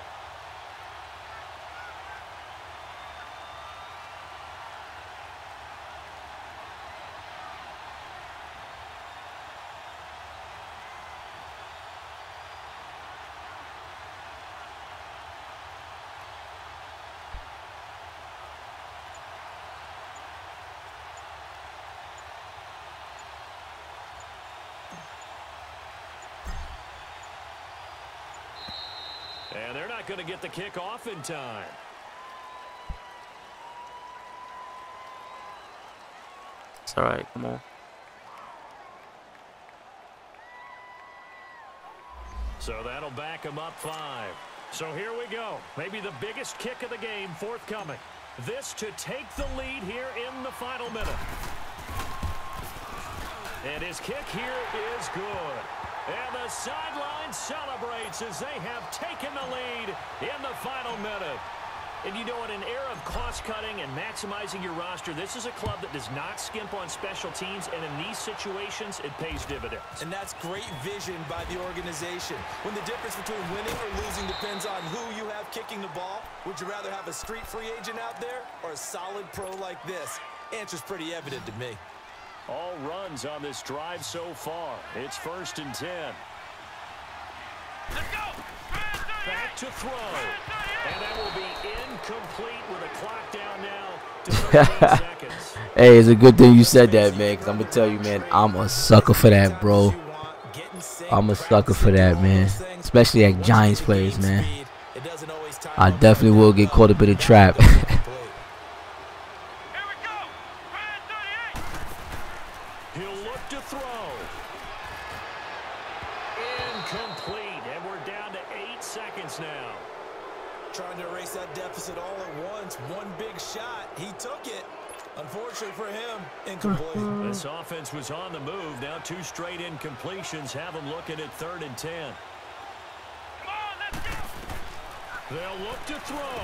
And they're not going to get the kick off in time. It's all right. Come on. So that'll back them up 5. So here we go. Maybe the biggest kick of the game forthcoming. This to take the lead here in the final minute. And his kick here is good. And the sideline celebrates as they have taken the lead in the final minute. And you know, in an era of cost-cutting and maximizing your roster, this is a club that does not skimp on special teams, and in these situations, it pays dividends. And that's great vision by the organization. When the difference between winning or losing depends on who you have kicking the ball, would you rather have a street free agent out there or a solid pro like this? Answer's pretty evident to me. All runs on this drive so far. It's 1st and 10. Let's go! Back to throw. And that will be incomplete with a clock down now to 13 seconds. Hey, it's a good thing you said that, man, because I'm going to tell you, man, I'm a sucker for that, bro. I'm a sucker for that, man. Especially like Giants players, man. I definitely will get caught up in a trap. Now trying to erase that deficit all at once. One big shot. He took it. Unfortunately for him, incomplete. This offense was on the move. Now 2 straight incompletions have them looking at 3rd and 10. Come on, let's go! They'll look to throw.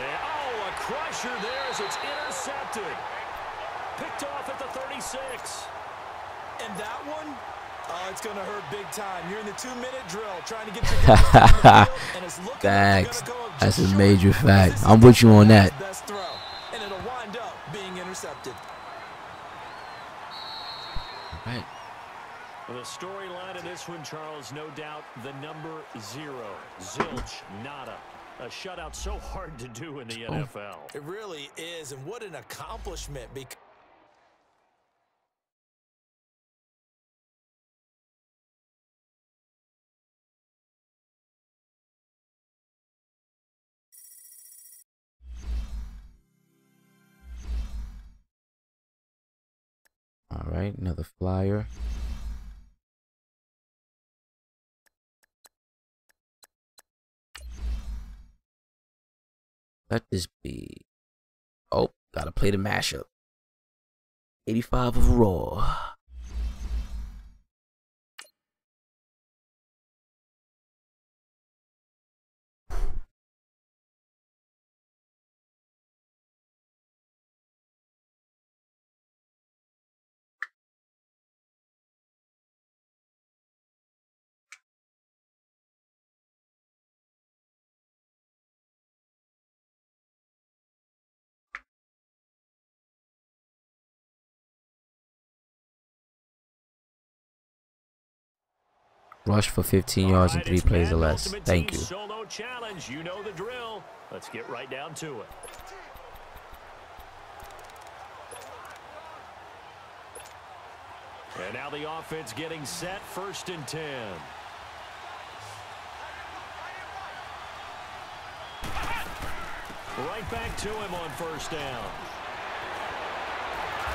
And, oh, a crusher there as it's intercepted. Picked off at the 36. And that one? It's going to hurt big time. You're in the 2-minute drill trying to get your guys down the field, and it's looking Facts. like go That's a short. major fact. I'm with you on that. Best throw, and it'll wind up being intercepted. Right. The storyline of this one, Charles, no doubt the number 0. Zilch, nada. A shutout so hard to do in the NFL. It really is, and what an accomplishment. Because All right, another flyer. Let this be. Oh, gotta play the mashup. 85 of Raw. Rush for 15 yards in 3 plays or less. Thank you. Solo challenge. You know the drill. Let's get right down to it. And now the offense getting set, 1st and 10. Right back to him on 1st down.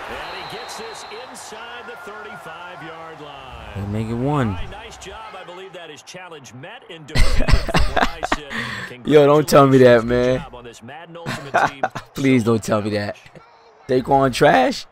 And he gets this inside the 35-yard line. They make it 1. Right, nice job. I believe that is challenge met and defeated from where I sit. Yo, don't tell me that, man. On this Madden Ultimate Team. Please don't tell me that. Saquon trash?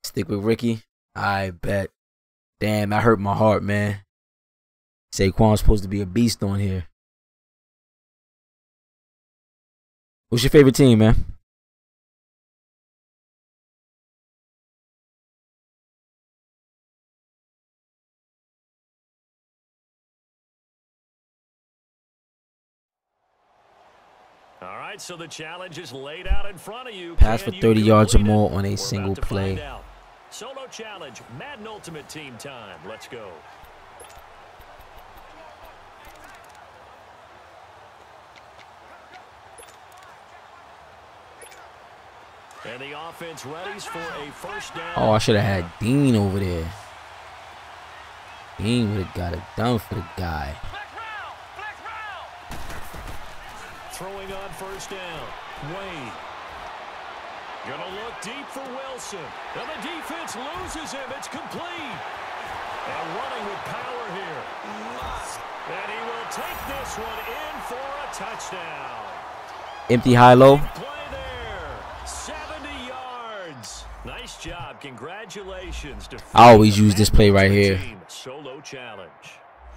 Stick with Ricky. I bet. Damn, that hurt my heart, man. Saquon's supposed to be a beast on here. What's your favorite team, man? All right, so the challenge is laid out in front of you. Pass for 30 yards or more on a single play. Solo challenge, Madden Ultimate Team time. Let's go. And the offense readies for a 1st down. Oh, I should have had Dean over there. Dean would have got it done for the guy. Throwing on 1st down. Wade. Gonna look deep for Wilson. And the defense loses him. It's complete. And running with power here. And he will take this one in for a touchdown. Empty high-low. Play there. 70 yards. Nice job. Congratulations. I always use this play right here. Solo challenge.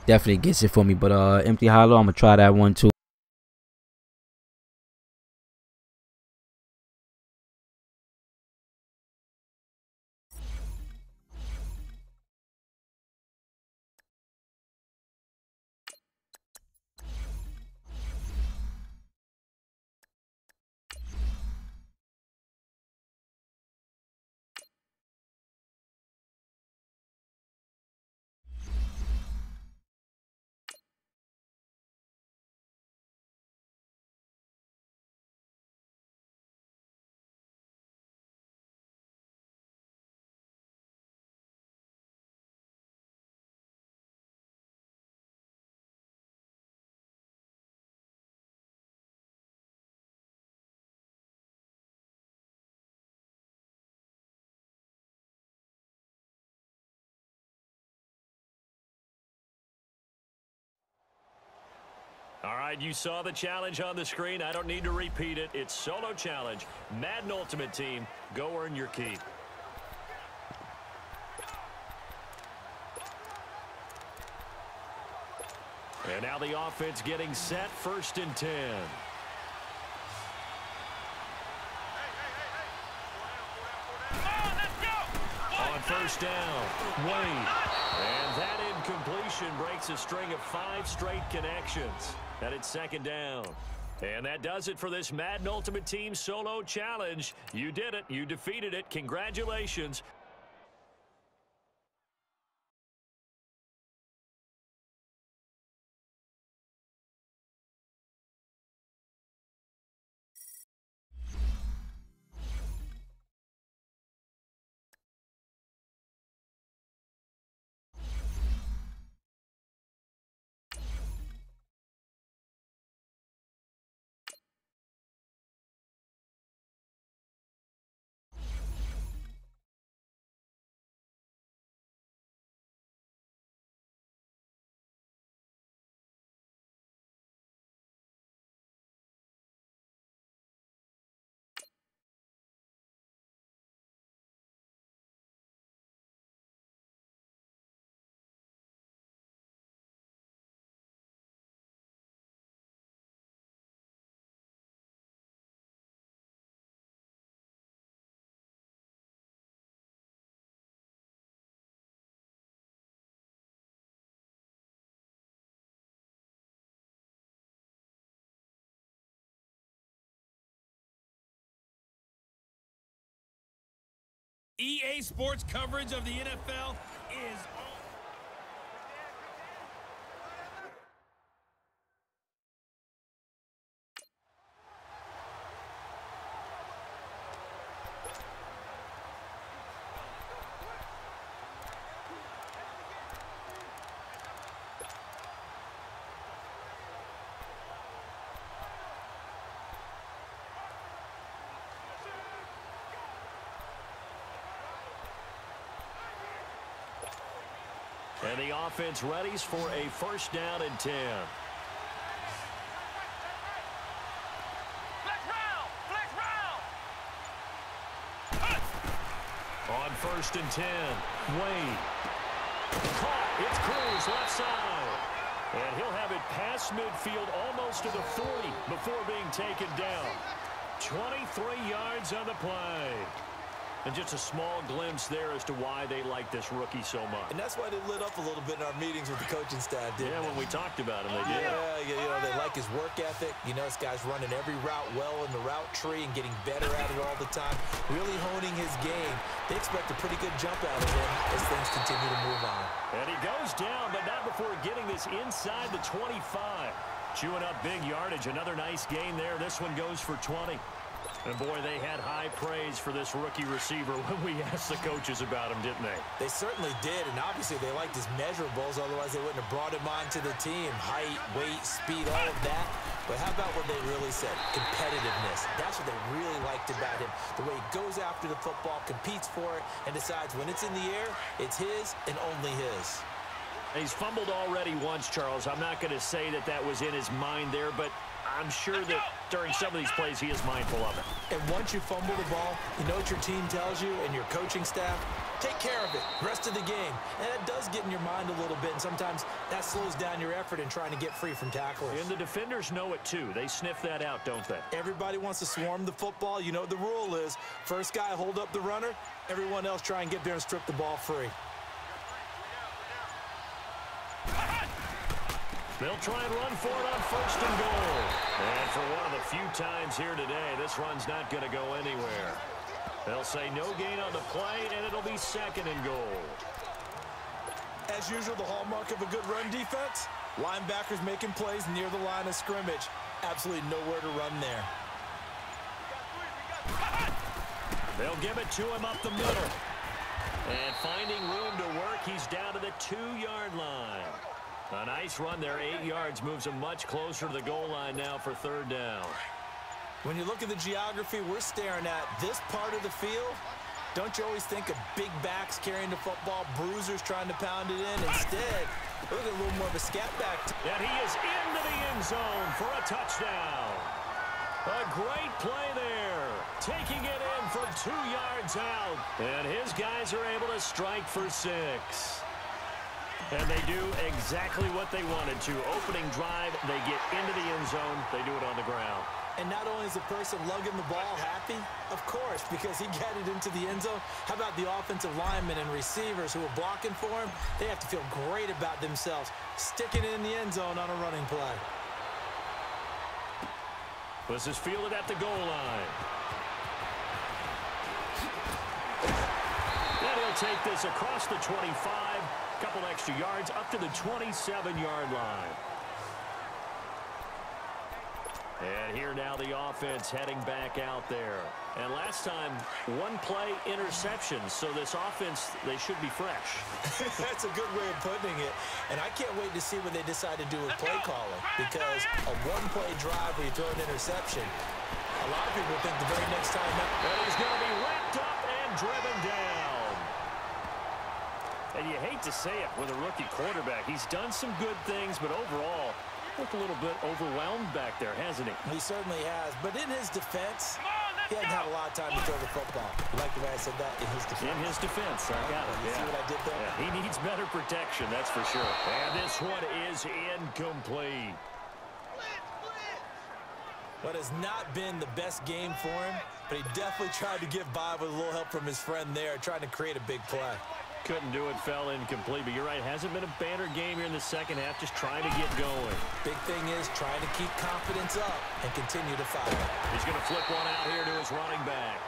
Definitely gets it for me. But empty high-low, I'm going to try that one too. All right, you saw the challenge on the screen. I don't need to repeat it. It's solo challenge. Madden Ultimate Team. Go earn your keep. And now the offense getting set, 1st and 10. On 1st down, Wade. And that incompletion breaks a string of 5 straight connections. And it's 2nd down. And that does it for this Madden Ultimate Team Solo Challenge. You did it. You defeated it. Congratulations. EA Sports coverage of the NFL is on. And the offense readies for a first down and 10. On first and 10, Wade. Caught. It's Cruz left side. And he'll have it past midfield almost to the 40 before being taken down. 23 yards on the play. And just a small glimpse there as to why they like this rookie so much. And that's why they lit up a little bit in our meetings with the coaching staff, didn't they? Yeah, when we talked about him, they did. Yeah, you know, they like his work ethic. You know, this guy's running every route well in the route tree and getting better at it all the time, really honing his game. They expect a pretty good jump out of him as things continue to move on. And he goes down, but not before getting this inside the 25. Chewing up big yardage. Another nice gain there. This one goes for 20. And, boy, they had high praise for this rookie receiver when we asked the coaches about him, didn't they? They certainly did, and obviously they liked his measurables. Otherwise, they wouldn't have brought him onto the team. Height, weight, speed, all of that. But how about what they really said? Competitiveness. That's what they really liked about him. The way he goes after the football, competes for it, and decides when it's in the air, it's his and only his. He's fumbled already once, Charles. I'm not going to say that that was in his mind there, but I'm sure that during some of these plays he is mindful of it. And once you fumble the ball, you know what your team tells you and your coaching staff? Take care of it. Rest of the game. And that does get in your mind a little bit, and sometimes that slows down your effort in trying to get free from tacklers. And the defenders know it too. They sniff that out, don't they? Everybody wants to swarm the football. You know what the rule is. First guy hold up the runner. Everyone else try and get there and strip the ball free. They'll try and run for it on first and goal. And for one of the few times here today, this run's not going to go anywhere. They'll say no gain on the play, and it'll be second and goal. As usual, the hallmark of a good run defense, linebackers making plays near the line of scrimmage. Absolutely nowhere to run there. They'll give it to him up the middle. And finding room to work, he's down to the 2-yard line. A nice run there, 8 yards, moves him much closer to the goal line now for third down. When you look at the geography we're staring at, this part of the field, don't you always think of big backs carrying the football, bruisers trying to pound it in? Instead, look at a little more of a scat back. And he is into the end zone for a touchdown. A great play there, taking it in from 2 yards out. And his guys are able to strike for 6. And they do exactly what they wanted to. Opening drive, they get into the end zone. They do it on the ground. And not only is the person lugging the ball happy, of course, because he got it into the end zone. How about the offensive linemen and receivers who are blocking for him? They have to feel great about themselves, sticking it in the end zone on a running play. This is fielded at the goal line. And he'll take this across the 25. Couple extra yards up to the 27-yard line. And here now the offense heading back out there. And last time, 1 play interception. So this offense, they should be fresh. That's a good way of putting it. And I can't wait to see what they decide to do with play calling. Because a 1-play drive where you throw an interception, a lot of people think the very next time. And he's going to be wrapped up and driven down. And you hate to say it with a rookie quarterback. He's done some good things, but overall, looked a little bit overwhelmed back there, hasn't he? He certainly has. But in his defense, he hasn't had a lot of time to throw the football. You like the way I said that? In his defense. In his defense. I got it. You see what I did there? Yeah, he needs better protection, that's for sure. And this one is incomplete. What has not been the best game for him, but he definitely tried to get by with a little help from his friend there, trying to create a big play. Couldn't do it, fell incomplete, but you're right, hasn't been a banner game here in the second half, just trying to get going. Big thing is trying to keep confidence up and continue to fire. He's going to flip one out here to his running back.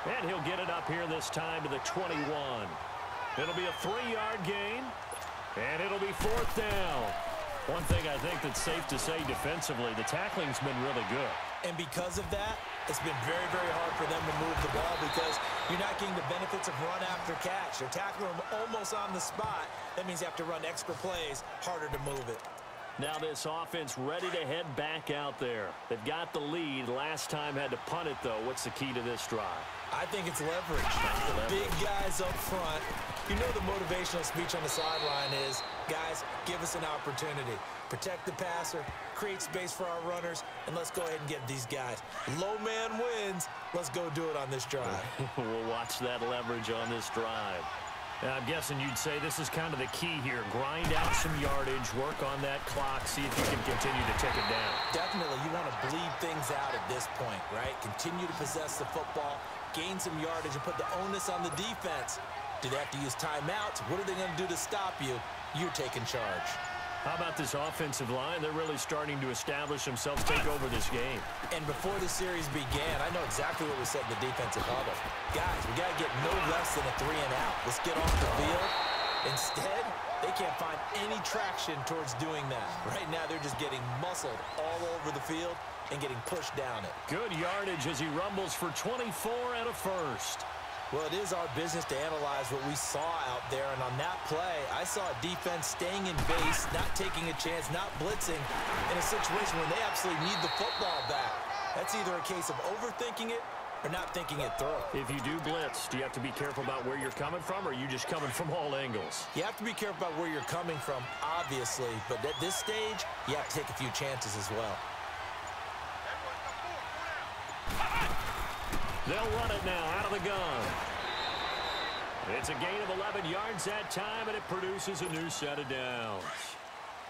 And he'll get it up here this time to the 21. It'll be a 3-yard gain, and it'll be 4th down. One thing I think that's safe to say defensively, the tackling's been really good. And because of that, it's been very, very hard for them to move the ball because you're not getting the benefits of run after catch. They're tackling them almost on the spot. That means you have to run extra plays, harder to move it. Now this offense ready to head back out there. They've got the lead. Last time had to punt it, though. What's the key to this drive? I think it's leverage. Big guys up front. You know the motivational speech on the sideline is, guys, give us an opportunity. Protect the passer, create space for our runners, and let's go ahead and get these guys. Low man wins. Let's go do it on this drive. We'll watch that leverage on this drive. And I'm guessing you'd say this is kind of the key here. Grind out some yardage, work on that clock, see if you can continue to tick it down. Definitely, you want to bleed things out at this point, right? Continue to possess the football, gain some yardage, and put the onus on the defense. Do they have to use timeouts? What are they going to do to stop you? You're taking charge. How about this offensive line? They're really starting to establish themselves, take over this game. And before the series began, I know exactly what we said in the defensive huddle. Guys, we got to get no less than a 3-and-out. Let's get off the field. Instead, they can't find any traction towards doing that. Right now, they're just getting muscled all over the field and getting pushed down it. Good yardage as he rumbles for 24 and a first. Well, it is our business to analyze what we saw out there, and on that play, I saw a defense staying in base, not taking a chance, not blitzing, in a situation where they absolutely need the football back. That's either a case of overthinking it or not thinking it through. If you do blitz, do you have to be careful about where you're coming from, or are you just coming from all angles? You have to be careful about where you're coming from, obviously, but at this stage, you have to take a few chances as well. They'll run it now out of the gun. It's a gain of 11 yards that time, and it produces a new set of downs.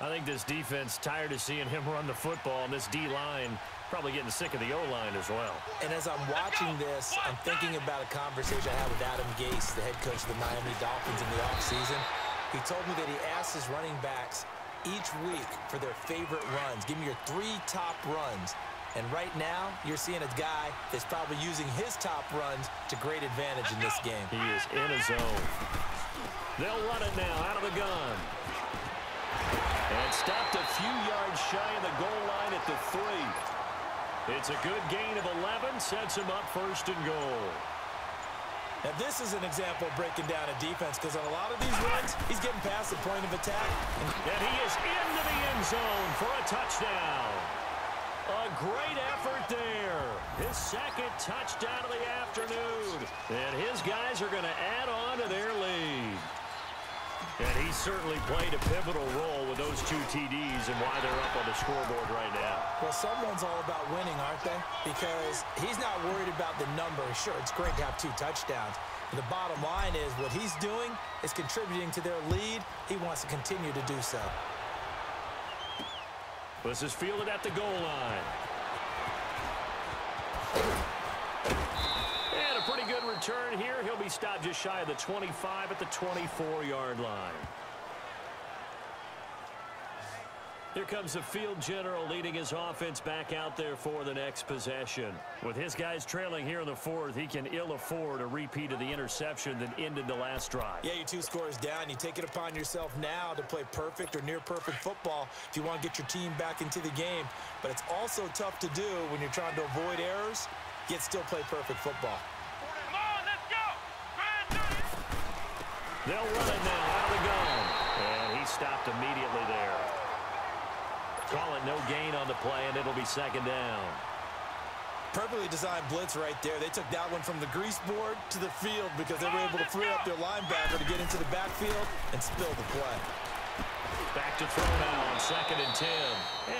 I think this defense tired of seeing him run the football, and this D-line probably getting sick of the O-line as well. And as I'm watching this, I'm thinking about a conversation I had with Adam Gase, the head coach of the Miami Dolphins in the offseason. He told me that he asked his running backs each week for their favorite runs. Give me your 3 top runs. And right now, you're seeing a guy that's probably using his top runs to great advantage in this game. He is in a zone. They'll run it now out of the gun. And stopped a few yards shy of the goal line at the 3. It's a good gain of 11, sets him up 1st and goal. Now, this is an example of breaking down a defense, because on a lot of these runs, he's getting past the point of attack. And he is into the end zone for a touchdown. A great effort there. His 2nd touchdown of the afternoon. And his guys are going to add on to their lead. And he certainly played a pivotal role with those 2 TDs and why they're up on the scoreboard right now. Well, someone's all about winning, aren't they? Because he's not worried about the number. Sure, it's great to have 2 touchdowns. But the bottom line is what he's doing is contributing to their lead. He wants to continue to do so. This is fielded at the goal line. And a pretty good return here. He'll be stopped just shy of the 25 at the 24-yard line. Here comes the field general leading his offense back out there for the next possession. With his guys trailing here in the 4th, he can ill afford a repeat of the interception that ended the last drive. Yeah, you're 2 scores down. You take it upon yourself now to play perfect or near-perfect football if you want to get your team back into the game. But it's also tough to do when you're trying to avoid errors, yet still play perfect football. Come on, let's go! They'll run it now out of the gun. And he stopped immediately there. Call it no gain on the play, and it'll be 2nd down. Perfectly designed blitz right there. They took that one from the grease board to the field because they were able to free up their linebacker to get into the backfield and spill the play. Back to throw now on 2nd and 10.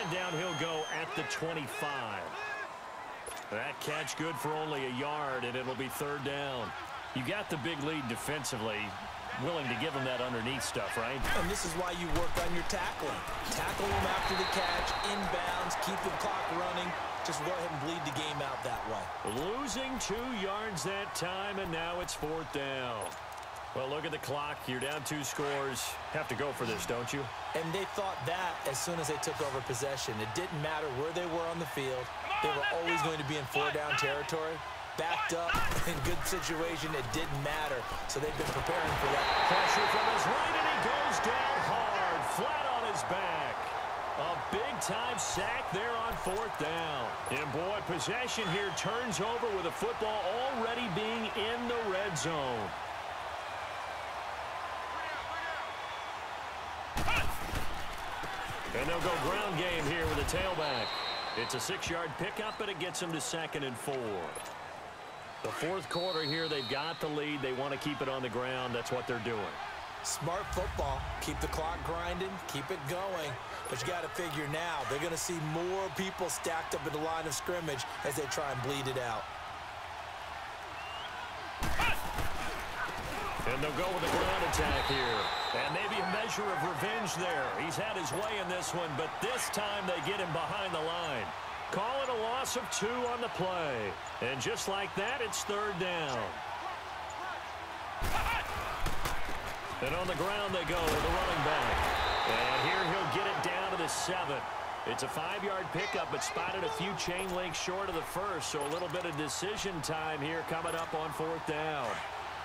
And down he'll go at the 25. That catch good for only a yard, and it'll be 3rd down. You got the big lead defensively. Willing to give him that underneath stuff, right? And this is why you work on your tackling. Tackle him after the catch, inbounds, keep the clock running. Just go ahead and bleed the game out that way. Losing 2 yards that time, and now it's 4th down. Well, look at the clock. You're down 2 scores. Have to go for this, don't you? And they thought that as soon as they took over possession. It didn't matter where they were on the field. They were always going to be in 4-down territory. backed up, in good situation, it didn't matter. So they've been preparing for that. Pressure from his right, and he goes down hard, flat on his back. A big-time sack there on 4th down. And, boy, possession here turns over with the football already being in the red zone. And they'll go ground game here with a tailback. It's a 6-yard pickup, but it gets them to 2nd and 4. The 4th quarter here, they've got the lead. They want to keep it on the ground. That's what they're doing. Smart football. Keep the clock grinding. Keep it going. But you got to figure now, they're going to see more people stacked up at the line of scrimmage as they try and bleed it out. And they'll go with a ground attack here. And maybe a measure of revenge there. He's had his way in this one, but this time they get him behind the line. Call it a loss of 2 on the play. And just like that, it's 3rd down. And on the ground they go with the running back. And here he'll get it down to the 7. It's a 5-yard pickup, but spotted a few chain links short of the first, so a little bit of decision time here coming up on 4th down.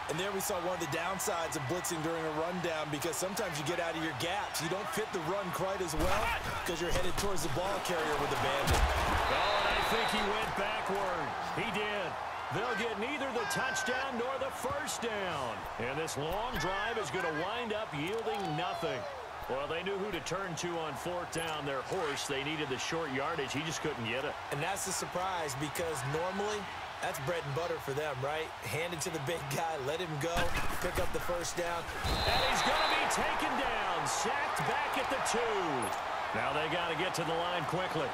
And there we saw one of the downsides of blitzing during a rundown, because sometimes you get out of your gaps. You don't fit the run quite as well because you're headed towards the ball carrier with a bandit. Oh, and I think he went backward. He did. They'll get neither the touchdown nor the first down. And this long drive is going to wind up yielding nothing. Well, they knew who to turn to on 4th down. Their horse, they needed the short yardage. He just couldn't get it. And that's the surprise, because normally that's bread and butter for them, right? Hand it to the big guy, let him go, pick up the first down. And he's going to be taken down, sacked back at the 2. Now they got to get to the line quickly.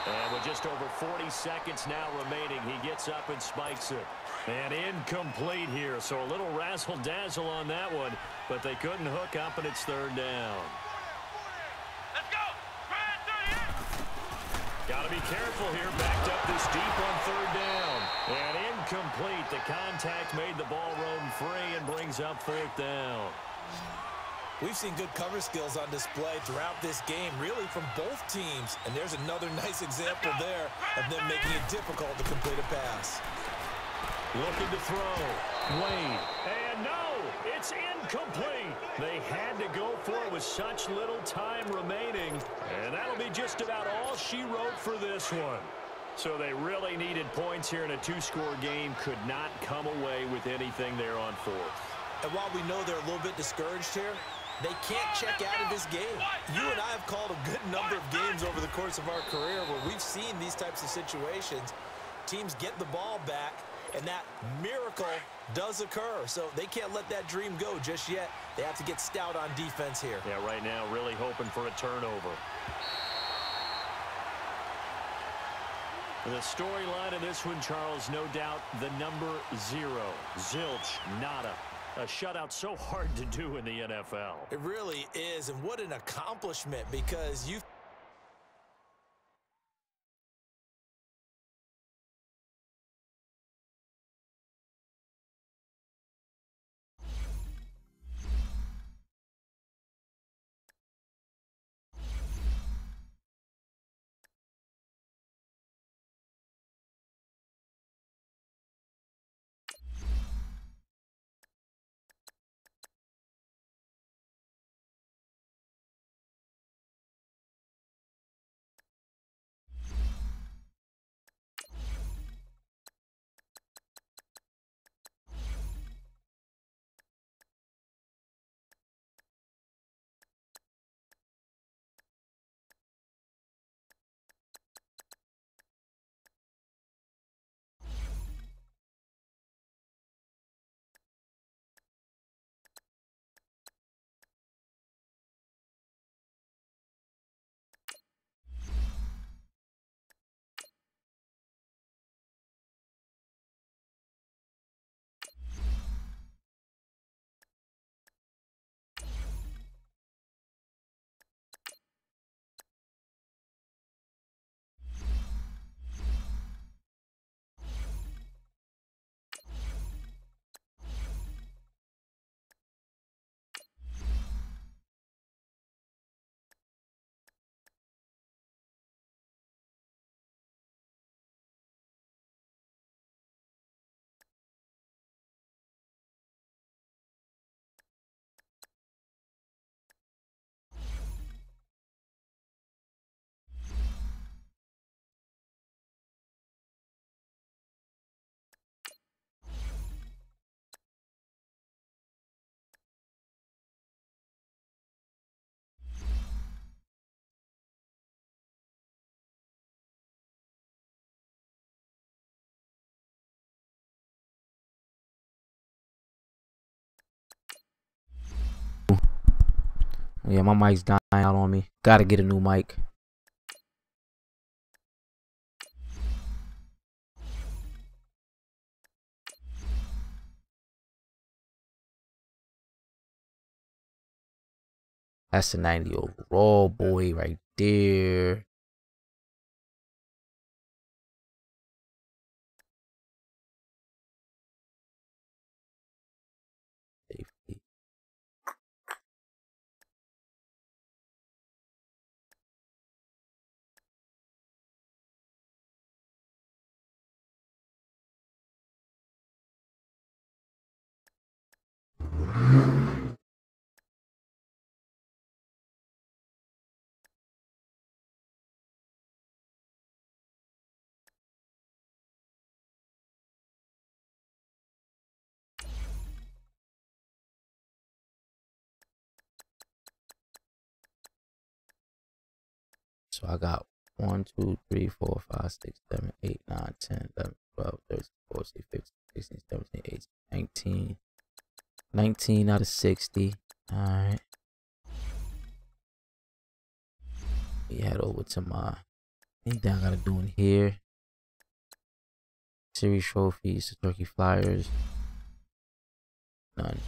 And with just over 40 seconds now remaining, he gets up and spikes it. And incomplete here, so a little razzle-dazzle on that one, but they couldn't hook up, and it's 3rd down. Got to be careful here, backed up this deep on 3rd down. And incomplete. The contact made the ball roam free and brings up 4th down. We've seen good cover skills on display throughout this game, really from both teams. And there's another nice example there of them making it difficult to complete a pass. Looking to throw. Wade. And no, it's incomplete. They had to go for it with such little time remaining. And that'll be just about all she wrote for this one. So they really needed points here in a 2-score game. Could not come away with anything there on 4th. And while we know they're a little bit discouraged here, they can't check out of this game. You and I have called a good number of games over the course of our career where we've seen these types of situations. Teams get the ball back, and that miracle does occur. So they can't let that dream go just yet. They have to get stout on defense here. Yeah, right now really hoping for a turnover. The storyline of this one, Charles, no doubt the number 0. Zilch, nada. A shutout so hard to do in the NFL. It really is, and what an accomplishment, because you Yeah, my mic's dying out on me. Gotta get a new mic. That's a 90 overall, boy, right there. Safety. So I got 1, 2, 3, 4, 5, 6, 7, 8, 9, 10, 11, 12, 13, 14, 15, 16, 17, 18, 19. 19 out of 60. Alright. We head over to my anything I gotta do in here. Series trophies, turkey flyers. None.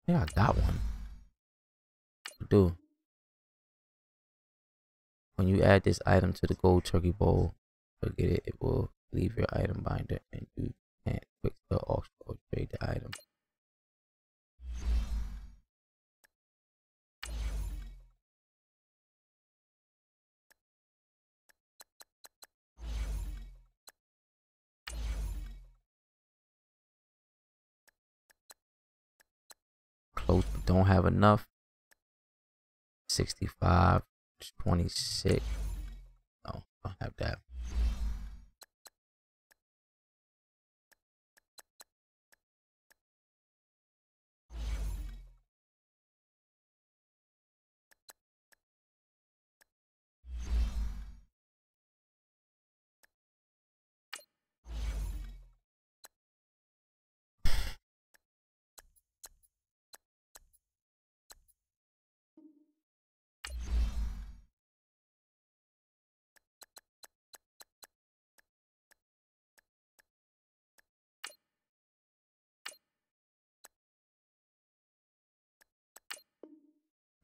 Yeah, I got one. I do. When you add this item to the gold turkey bowl, forget it. It will leave your item binder and you can't quick the auction or trade the item. Close but don't have enough. 65, 26. No, I don't have that.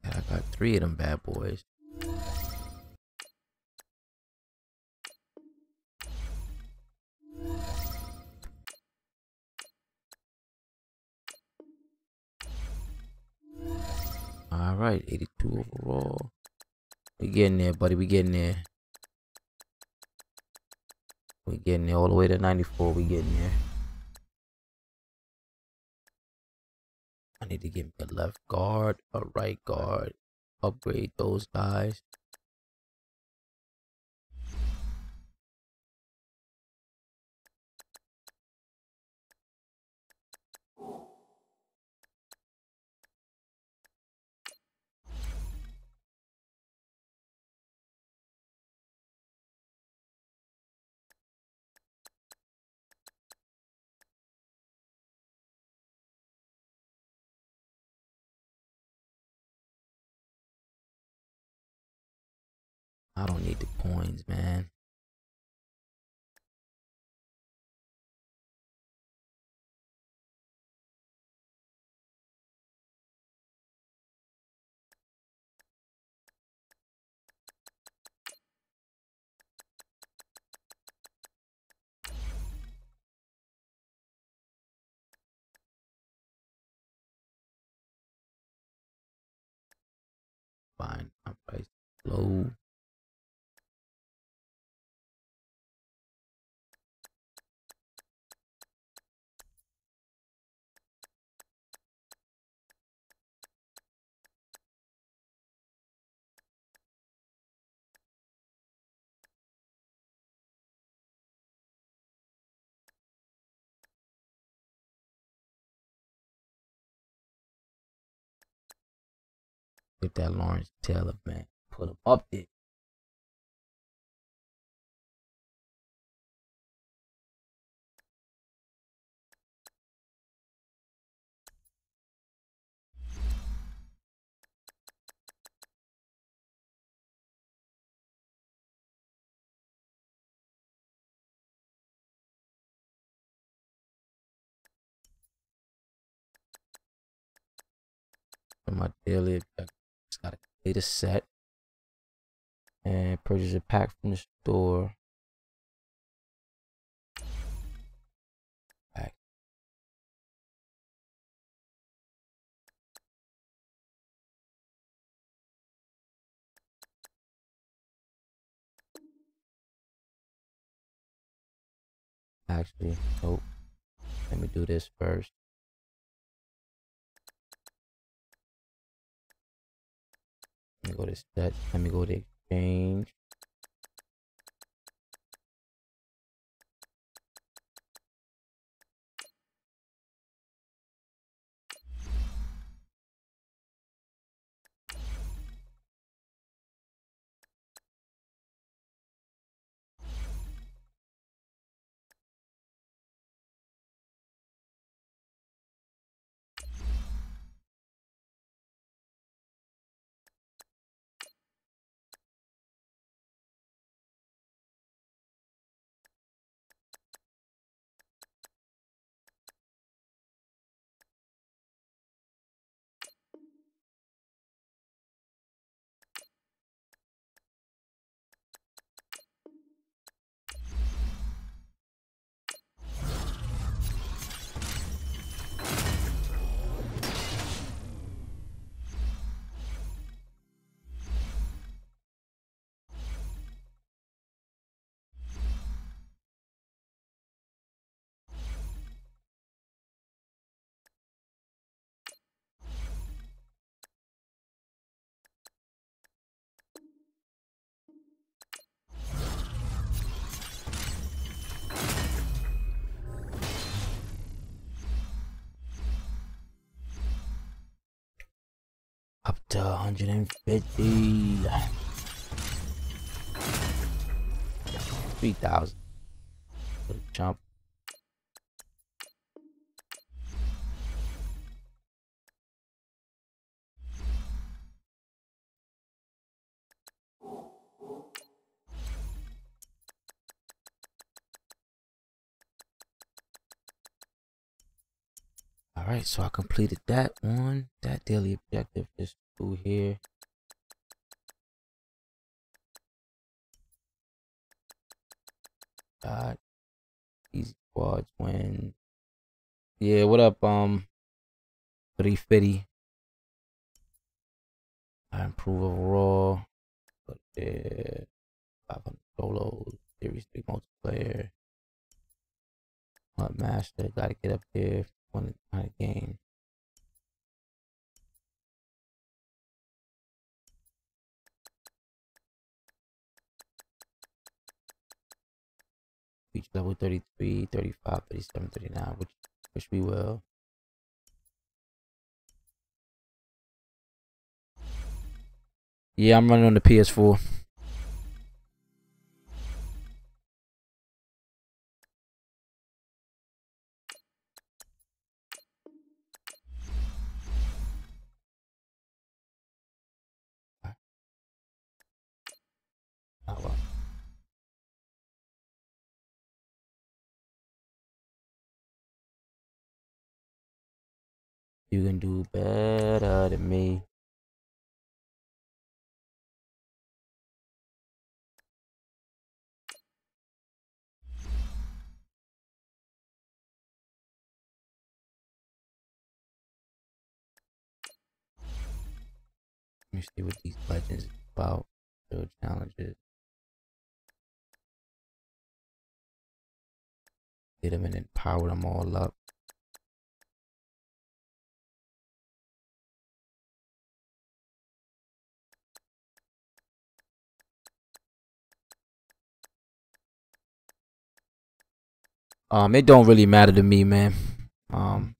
I got 3 of them bad boys. Alright, 82 overall. We getting there, buddy. We getting there. We getting there all the way to 94. We getting there. I need to get me a left guard, a right guard. Upgrade those guys. I don't need the coins, man. Fine, my price low. Get that Lawrence Taylor, man. Put him up there. For my daily objective, just gotta complete a set and purchase a pack from the store. Pack. Actually, nope. Let me do this first. Let me go to set. Let me go to exchange. Up to 150. 3,000. Jump. Alright, so I completed that one. That daily objective is through here. God. Easy squads win. Yeah, what up, 350. I improve overall. But yeah, 500 solos, series 3 multiplayer. MUT master, gotta get up there. Win the kind of game. Reach level 33, 35, 37, 39, which we will. Yeah, I'm running on the PS4. Oh well. You can do better than me. Let me see what these legends is about. Build challenges. Get them and then power them all up. It don't really matter to me, man. I'll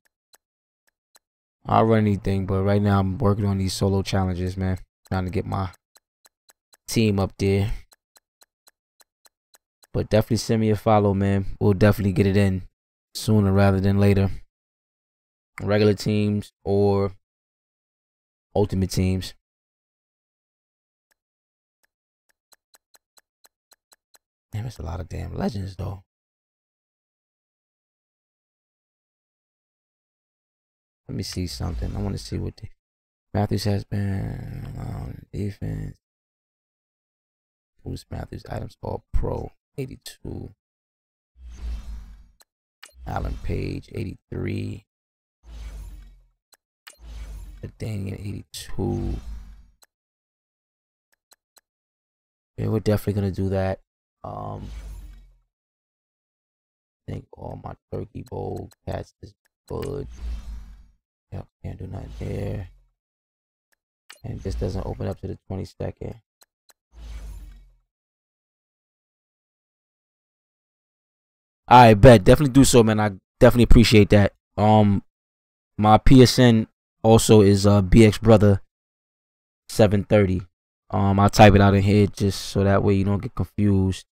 run anything, but right now I'm working on these solo challenges, man. Trying to get my team up there. But definitely send me a follow, man. We'll definitely get it in sooner rather than later. Regular teams or ultimate teams. Damn, that's a lot of damn legends, though. Let me see something. I want to see what Matthews has been on defense. Bruce Matthews items all pro 82. Alan Page 83. Daniel 82. Yeah, we're definitely gonna do that. I think all my turkey bowl cats is good. Yep, can't do nothing there. And this doesn't open up to the 22nd. I bet, definitely do so, man. I definitely appreciate that. My PSN also is BX Brother 730. I'll type it out in here just so that way you don't get confused.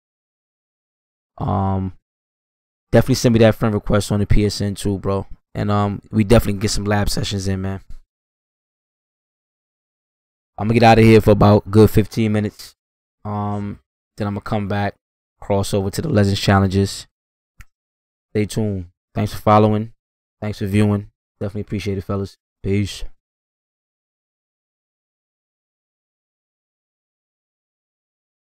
Definitely send me that friend request on the PSN too, bro. And we definitely get some lab sessions in, man. I'm gonna get out of here for about good 15 minutes. Then I'm gonna come back, cross over to the Legends Challenges. Stay tuned. Thanks for following. Thanks for viewing. Definitely appreciate it, fellas. Peace.